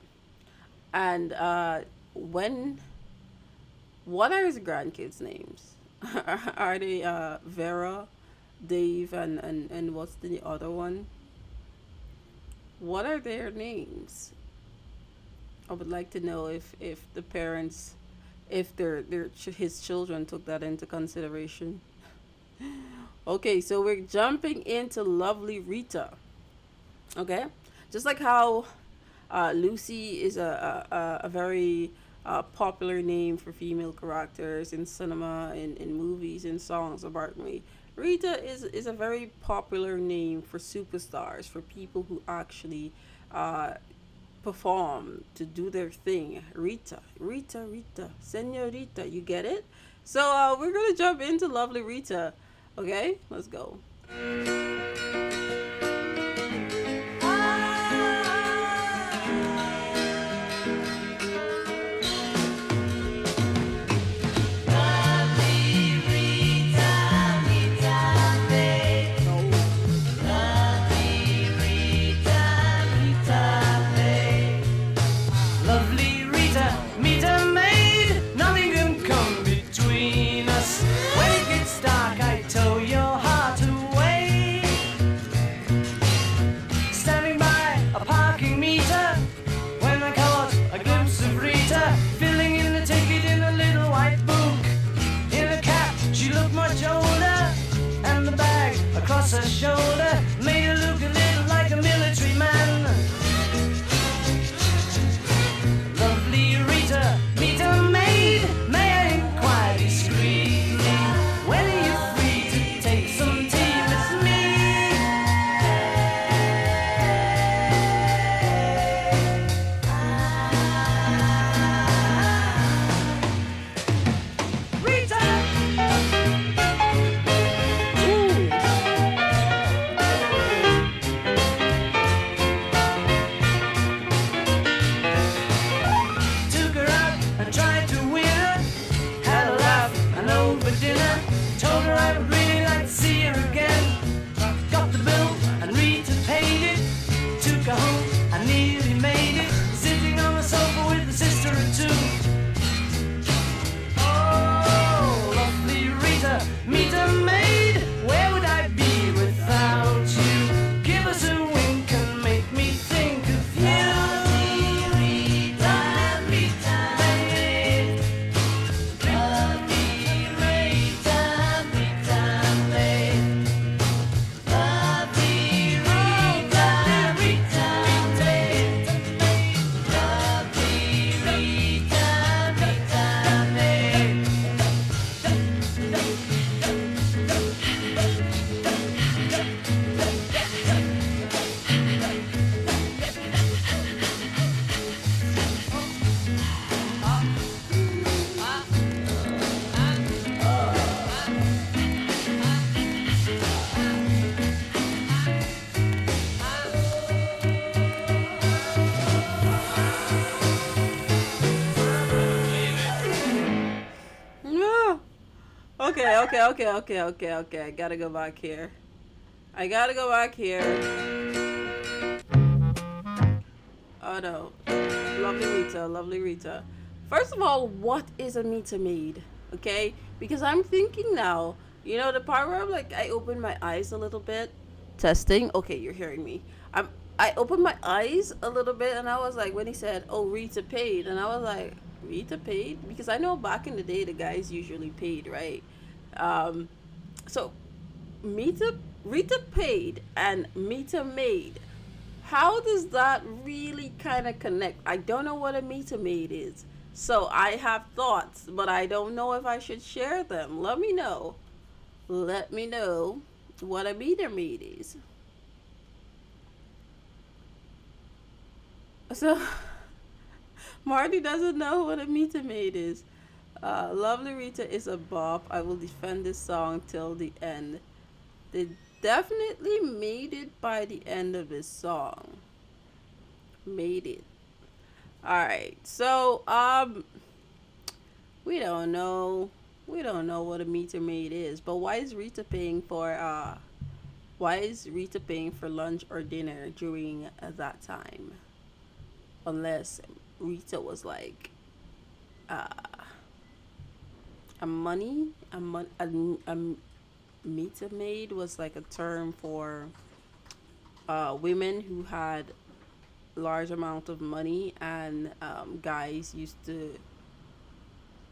And when, what are his grandkids' names? Are they Vera, Dave, and what's the other one? What are their names? I would like to know if the parents, if his children took that into consideration. Okay, so we're jumping into lovely Rita. Okay, just like how Lucy is a very popular name for female characters in cinema, in movies, in songs about me. Rita is a very popular name for superstars, for people who actually uh, perform, to do their thing. Rita, Rita, Rita, Senorita, you get it? So we're gonna jump into lovely Rita. Okay, let's go. Lovely Rita, meet a maid. Nothing can come between us. When it gets dark, I tow your heart away. Standing by a parking meter, when I caught a glimpse of Rita, filling in the ticket in a little white book. In a cap, she looked much older, and the bag across her shoulder made her look a little like a military man. Lovely Rita, meet a maid. May I inquire discreetly, when are you free to take some tea with me? Rita! Took her out and tried to win her. Had a laugh and over dinner. Told her I would really like to see her again. Got the bill and Rita paid it. Took her home and nearly made it. Sitting on the sofa with a sister or two. Oh, lovely Rita, meet a maid. Where would I be without you? Give us a wink and make me think of you. Yeah. Okay. I gotta go back here. I gotta go back here. Oh no. Lovely Rita, lovely Rita. First of all, what is a meter maid? Okay? Because I'm thinking now, you know, the part where I'm like, I open my eyes a little bit. Testing. Okay, you're hearing me. I opened my eyes a little bit, and I was like, when he said, oh, Rita paid, and I was like, Rita paid? Because I know back in the day the guys usually paid, right? Um, so Rita paid and Mita made. How does that really kind of connect? I don't know what a Mita maid is. So I have thoughts, but I don't know if I should share them. Let me know. Let me know what a Mita maid is. So Marty doesn't know what a meter maid is. Lovely Rita is a bop. I will defend this song till the end. They definitely made it by the end of this song. Made it. Alright, so we don't know. We don't know what a meter maid is, but why is Rita paying for lunch or dinner during that time? Unless Rita was like uh, a money, a meter maid was like a term for women who had large amount of money, and guys used to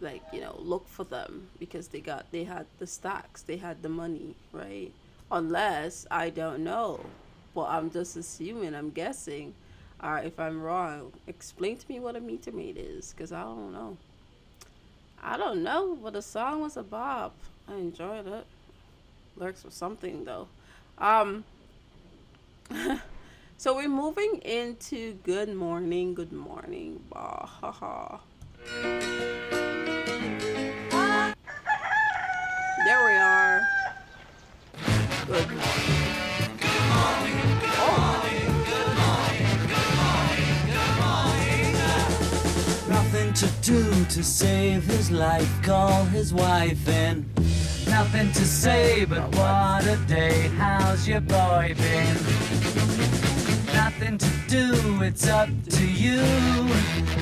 like look for them because they had the stacks, they had the money, right? Unless I don't know, well, I'm just assuming, I'm guessing. If I'm wrong, explain to me what a meter maid is, because I don't know. I don't know, but the song was a bop. I enjoyed it. Lyrics was something though. um so we're moving into good morning, good morning, bah ha ha. There we are. Good morning. Oh, Nothing to do to save his life, call his wife in. Nothing to say but what a day, how's your boy been? Nothing to do, it's up to you.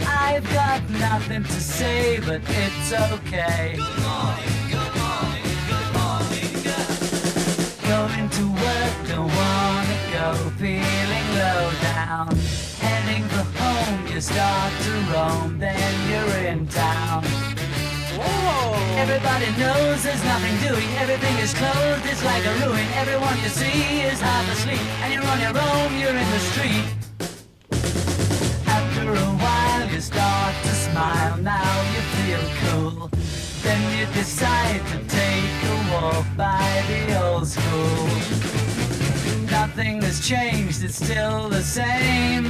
I've got nothing to say but it's okay. Going to work, don't wanna go, feeling low down. Heading for home, you start to roam, then you're in town. whoa. Everybody knows there's nothing doing, everything is closed, it's like a ruin. Everyone you see is half asleep, and you're on your own, you're in the street. After a while you start to smile, now you feel cool. Then you decide to take a walk by the old school. Nothing has changed, it's still the same.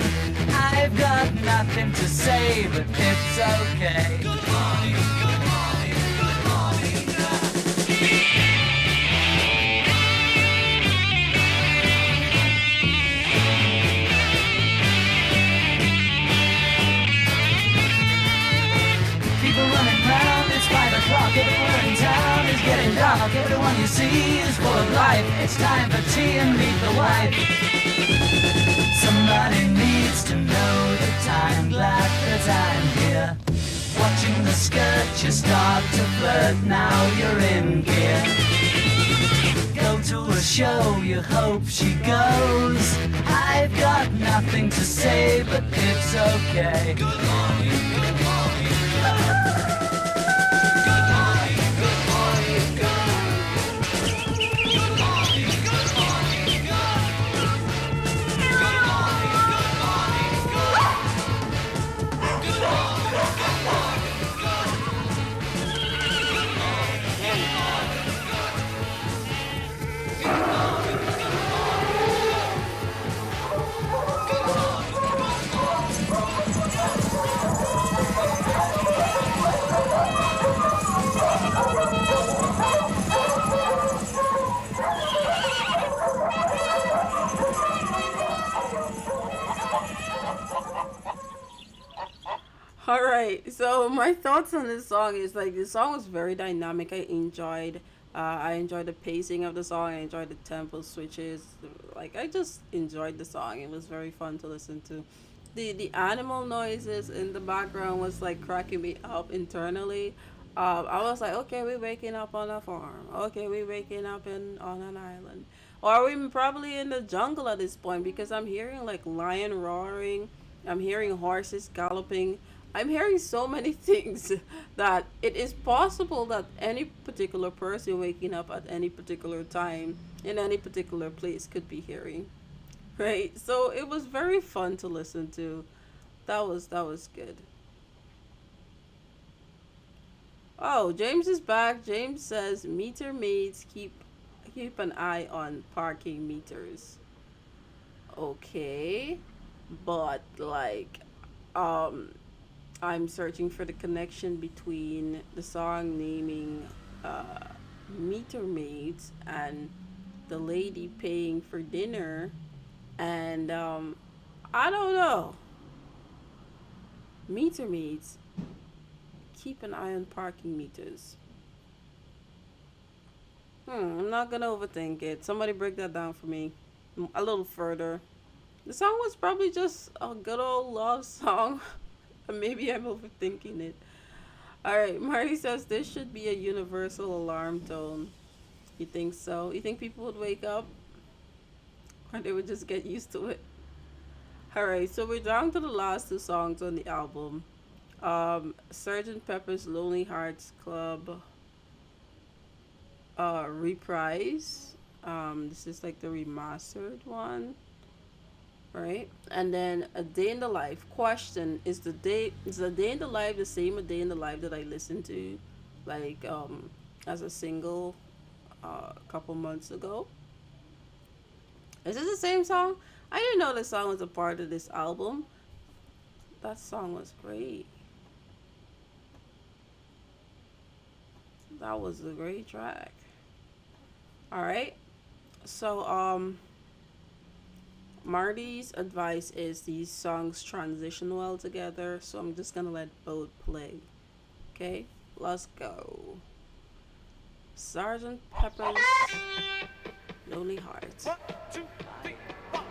I've got nothing to say, but it's okay. Good morning, good morning, good morning. People running round, it's 5 o'clock, everywhere in town is getting dark. Everyone you see is full of life, it's time for tea and meet the wife. Somebody needs to know the time, glad that I'm here. Watching the skirt, you start to flirt, now you're in gear. Go to a show, you hope she goes. I've got nothing to say, but it's okay. Good morning, good morning. All right. So my thoughts on this song is like the song was very dynamic. I enjoyed the pacing of the song. I enjoyed the tempo switches. Like I just enjoyed the song. It was very fun to listen to. The animal noises in the background was like cracking me up internally. I was like, okay, we're waking up on a farm. Okay, we're waking up in on an island, or we're probably in the jungle at this point because I'm hearing like lion roaring. I'm hearing horses galloping. I'm hearing so many things that it is possible that any particular person waking up at any particular time in any particular place could be hearing. Right? So it was very fun to listen to. That was good. Oh, James is back. James says meter maids keep an eye on parking meters. Okay. but like, um, I'm searching for the connection between the song naming uh, meter maids and the lady paying for dinner, and I don't know. Meter maids, keep an eye on parking meters. I'm not gonna overthink it. Somebody break that down for me a little further. The song was probably just a good old love song. Maybe I'm overthinking it. Alright, Marty says this should be a universal alarm tone. You think so? You think people would wake up? Or they would just get used to it? Alright, so we're down to the last two songs on the album. Sgt. Pepper's Lonely Hearts Club reprise. This is like the remastered one, right? And then A Day in the Life. Question: is A Day in the Life the same A Day in the Life that I listened to, like as a single, a couple months ago? Is this the same song? I didn't know the song was a part of this album. That song was great. That was a great track. All right. So Marty's advice is these songs transition well together, so I'm just gonna let both play. Okay, let's go. Sergeant Pepper's Lonely Hearts. One, two, three, four.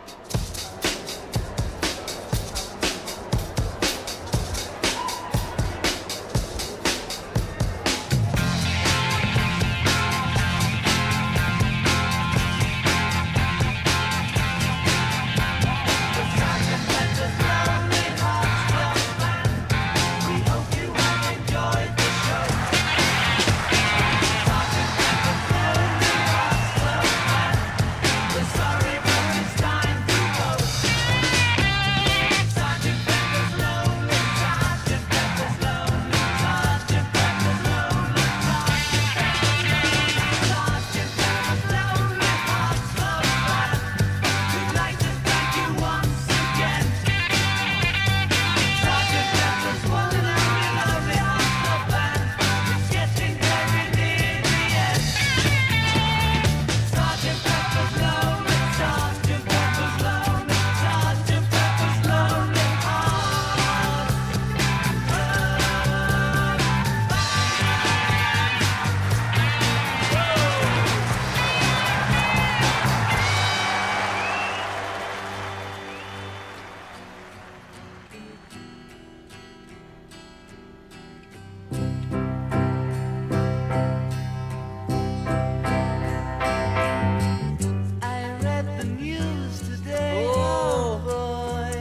I read the news today, oh boy,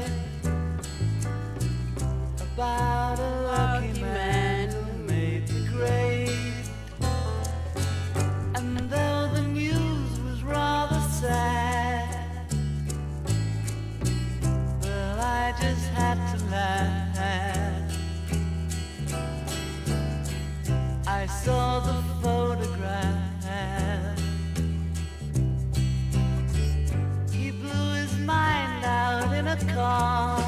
about a lucky man who made the grade. And though the news was rather sad, well, I just had to laugh. I saw the photograph. He blew his mind out in a car.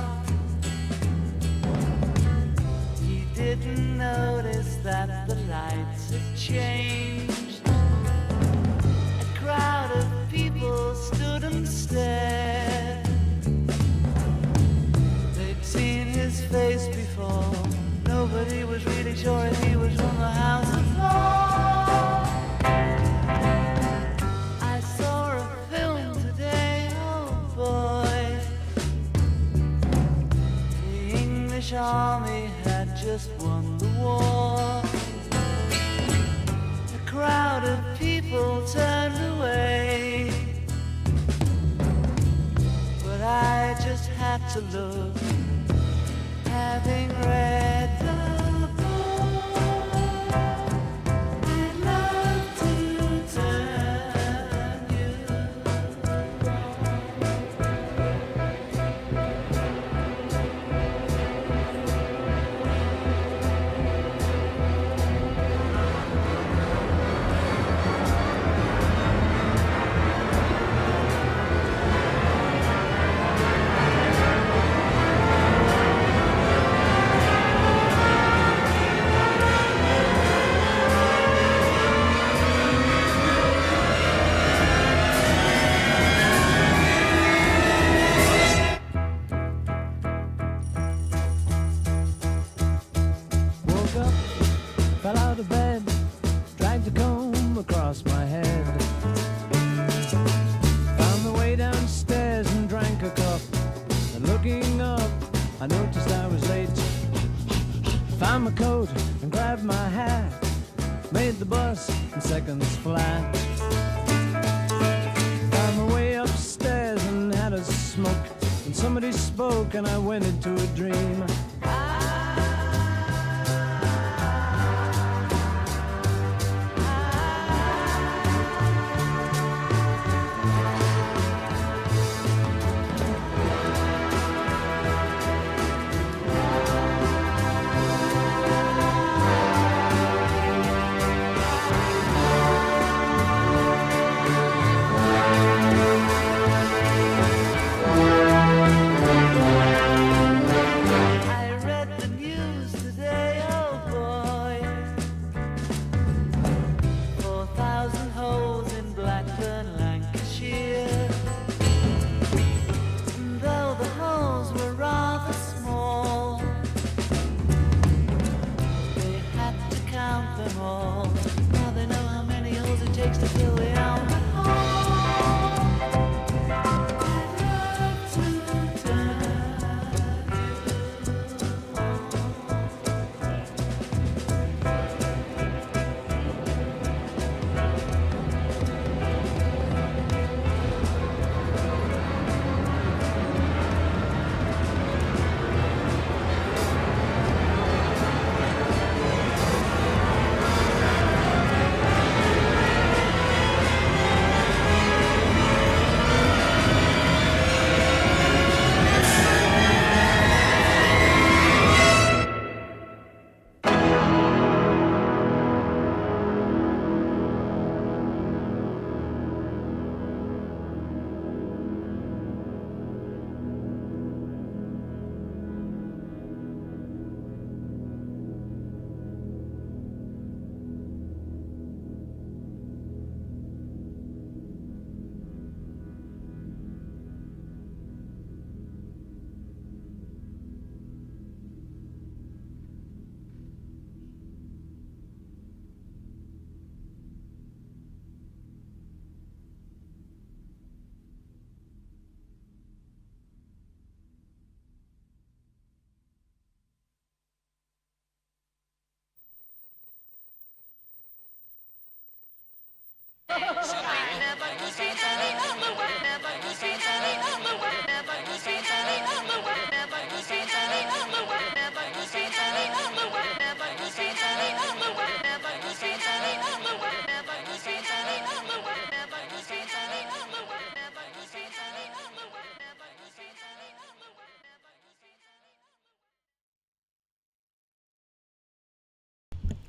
He didn't notice that the lights had changed. A crowd of people stood and stared. They'd seen his face before. Nobody was really sure if he was from the House of Lords. I saw a film today, oh boy. The English army had just won the war. A crowd of people turned away, but I just had to look, having read the book. I'd love to turn you I noticed I was late. Found my coat and grabbed my hat. Made the bus in seconds flat. Found my way upstairs and had a smoke. And somebody spoke and I went into a dream. I read the news today, oh boy. 4,000 holes in Blackburn, Lancashire. And though the holes were rather small, they had to count them all. Now they know how many holes it takes to fill the Albert Hall. I'd love to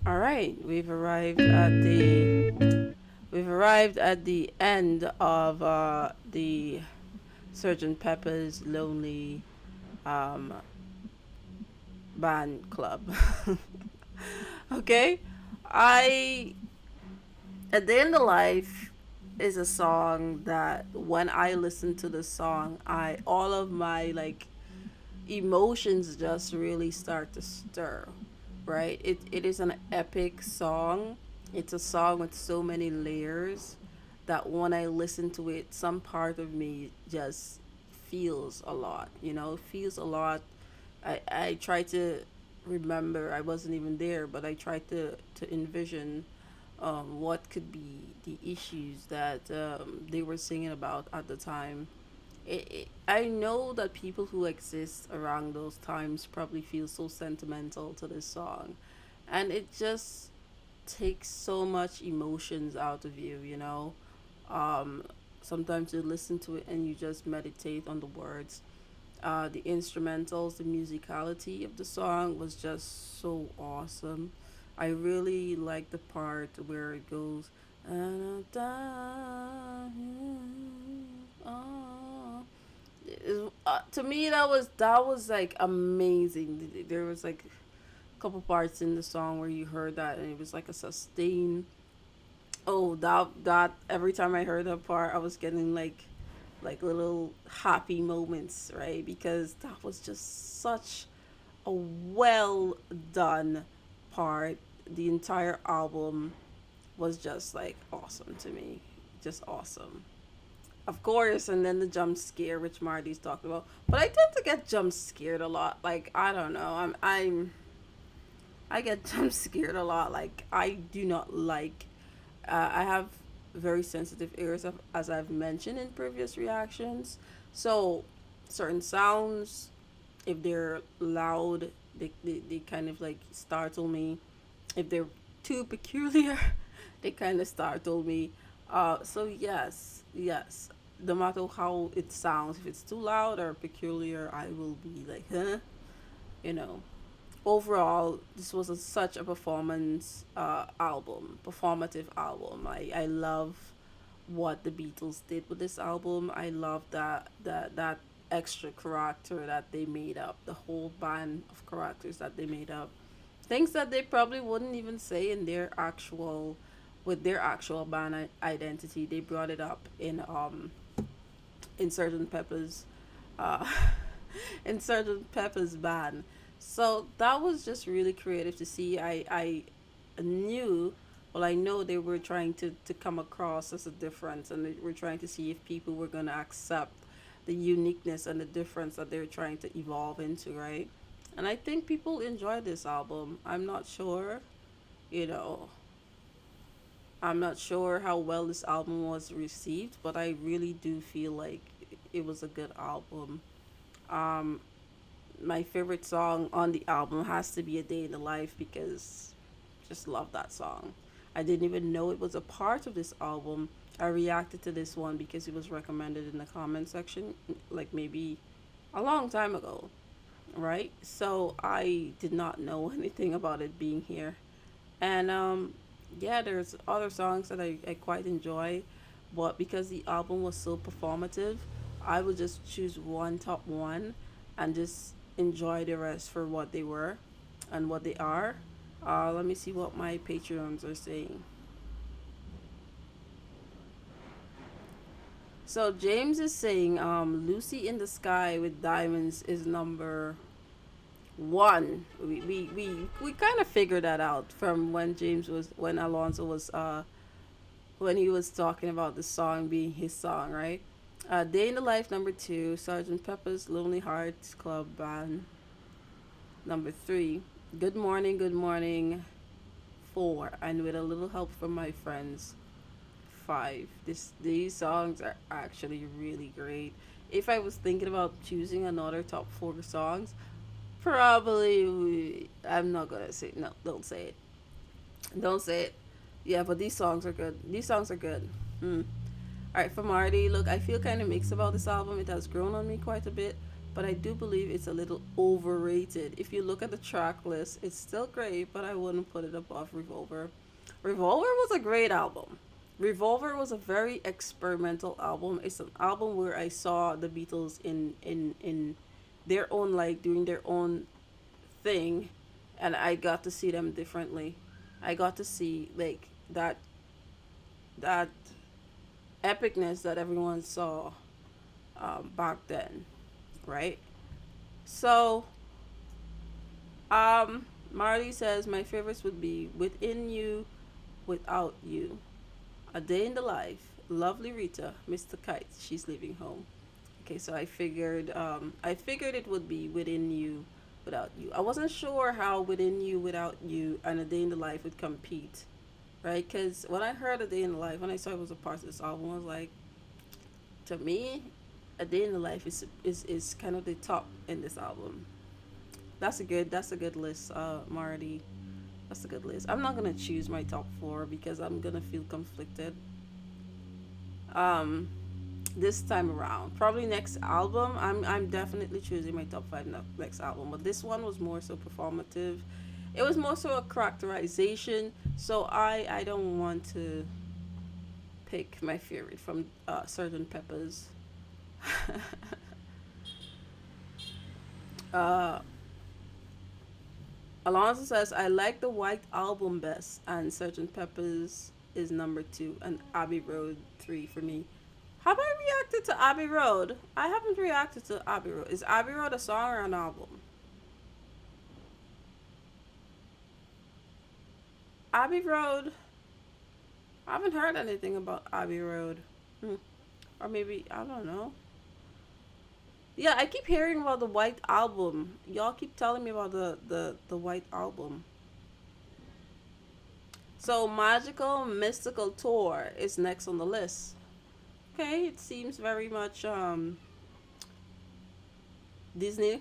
All right, we've arrived at the end of the Sergeant Pepper's Lonely um, Band Club. Okay, I A Day in the Life is a song that when I listen to the song, I all of my like emotions just really start to stir, right? It is an epic song. It's a song with so many layers that when I listen to it, some part of me just feels a lot, feels a lot. I try to remember, I wasn't even there, but I try to envision what could be the issues that they were singing about at the time. I know that people who exist around those times probably feel so sentimental to this song, and it just takes so much emotions out of you, um, sometimes you listen to it and you just meditate on the words. The instrumentals, the musicality of the song was just so awesome. I really like the part where it goes, "And to me that was like amazing. There was like a couple parts in the song where you heard that and it was like a sustain. Oh, that every time I heard that part, I was getting like little happy moments, right? Because that was just such a well done part. The entire album was just like awesome to me. Just awesome. of course, and then the jump scare, which Marty's talked about. But I tend to get jump scared a lot. Like I don't know, I get jump scared a lot. Like I do not like. I have very sensitive ears, as I've mentioned in previous reactions. So certain sounds, if they're loud, they kind of like startle me. If they're too peculiar, they kind of startle me. So yes, yes. No matter how it sounds, if it's too loud or peculiar, I will be like, huh? You know. Overall, this was such a performance album, performative album. I love what the Beatles did with this album. I love that extra character that they made up, the whole band of characters that they made up. Things that they probably wouldn't even say in their actual with their actual band identity. They brought it up in certain Pepper's uh in certain Pepper's band. So that was just really creative to see. I knew, well, I know they were trying to come across as a difference, and they were trying to see if people were going to accept the uniqueness and the difference that they're trying to evolve into, right? And I think people enjoyed this album. I'm not sure, you know, I'm not sure how well this album was received, but I really do feel like it was a good album. Um, my favorite song on the album has to be A Day in the Life because just love that song. I didn't even know it was a part of this album. I reacted to this one because it was recommended in the comment section like maybe a long time ago, right? So I did not know anything about it being here. And yeah, there's other songs that I quite enjoy, but because the album was so performative, I would just choose one top one and just enjoy the rest for what they were and what they are. Let me see what my Patreons are saying. So James is saying Lucy in the Sky with Diamonds is number one. We kind of figured that out from when Alonso was when he was talking about the song being his song, right? Day in the Life number two, Sergeant Pepper's Lonely Hearts Club Band number three, Good Morning four, and with a little help from my friends five. These songs are actually really great. If I was thinking about choosing another top four songs, probably I'm not gonna say no. Don't say it. Don't say it. Yeah, but these songs are good. These songs are good. Mm. All right, for Marty, look, I feel kind of mixed about this album. It has grown on me quite a bit, but I do believe it's a little overrated. If you look at the track list, it's still great, but I wouldn't put it above Revolver. Revolver was a great album. Revolver was a very experimental album. It's an album where I saw the Beatles in their own light, doing their own thing, and I got to see them differently. I got to see like that epicness that everyone saw back then, right? So, Marty says my favorites would be Within You, Without You, A Day in the Life, Lovely Rita, Mr. Kite, She's Leaving Home. Okay, so I figured it would be Within You, Without You. I wasn't sure how Within You, Without You, and A Day in the Life would compete, right? Because when I heard A Day in the Life, when I saw it was a part of this album, I was like, to me, A Day in the Life is kind of the top in this album. That's a good list, Marty. That's a good list. I'm not gonna choose my top four because I'm gonna feel conflicted. Um, this time around, probably next album, I'm definitely choosing my top five next album. But this one was more so performative. It was more so a characterization. So I don't want to pick my favorite from Sgt. Pepper's. uh, Alonso says I like the White Album best, and Sgt. Pepper's is number two, and Abbey Road three for me. Have I reacted to Abbey Road? I haven't reacted to Abbey Road. Is Abbey Road a song or an album? Abbey Road. I haven't heard anything about Abbey Road. Hmm. or maybe I don't know. Yeah, I keep hearing about the White Album. Y'all keep telling me about the White Album. So Magical Mystical Tour is next on the list. Okay, it seems very much Disney.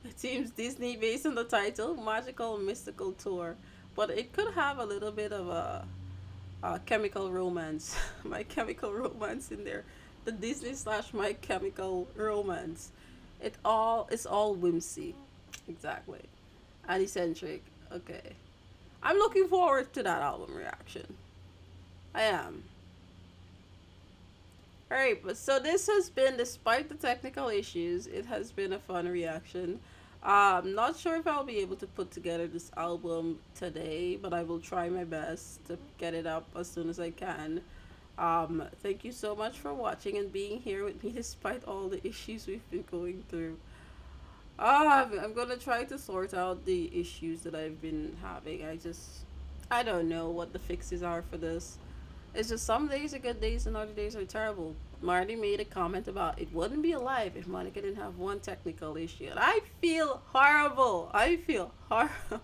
It seems Disney based on the title, Magical Mystical Tour, but it could have a little bit of a chemical romance, My Chemical Romance in there, the Disney slash My Chemical Romance. It's all whimsy, exactly, and eccentric. Okay, I'm looking forward to that album reaction. I am. Alright, but so this has been, despite the technical issues, it has been a fun reaction. Not sure if I'll be able to put together this album today, but I will try my best to get it up as soon as I can. Thank you so much for watching and being here with me despite all the issues we've been going through. I'm gonna try to sort out the issues that I've been having. I don't know what the fixes are for this. It's just some days are good days and other days are terrible. Marty made a comment about it wouldn't be alive if Monica didn't have one technical issue. And I feel horrible. I feel horrible.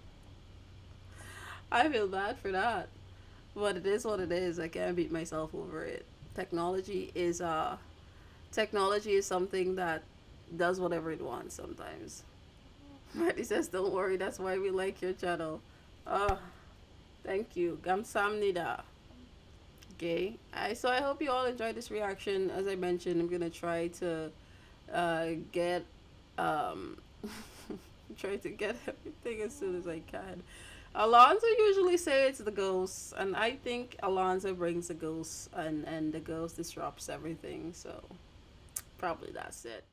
I feel bad for that. But it is what it is. I can't beat myself over it. Technology is technology is something that does whatever it wants sometimes. Marty says, don't worry, that's why we like your channel. Uh thank you. Gamsamnida. Okay, so I hope you all enjoyed this reaction. As I mentioned, I'm gonna try to get um try to get everything as soon as I can. Alonzo usually say it's the ghosts, and I think Alonzo brings the ghosts, and the ghost disrupts everything. So probably that's it.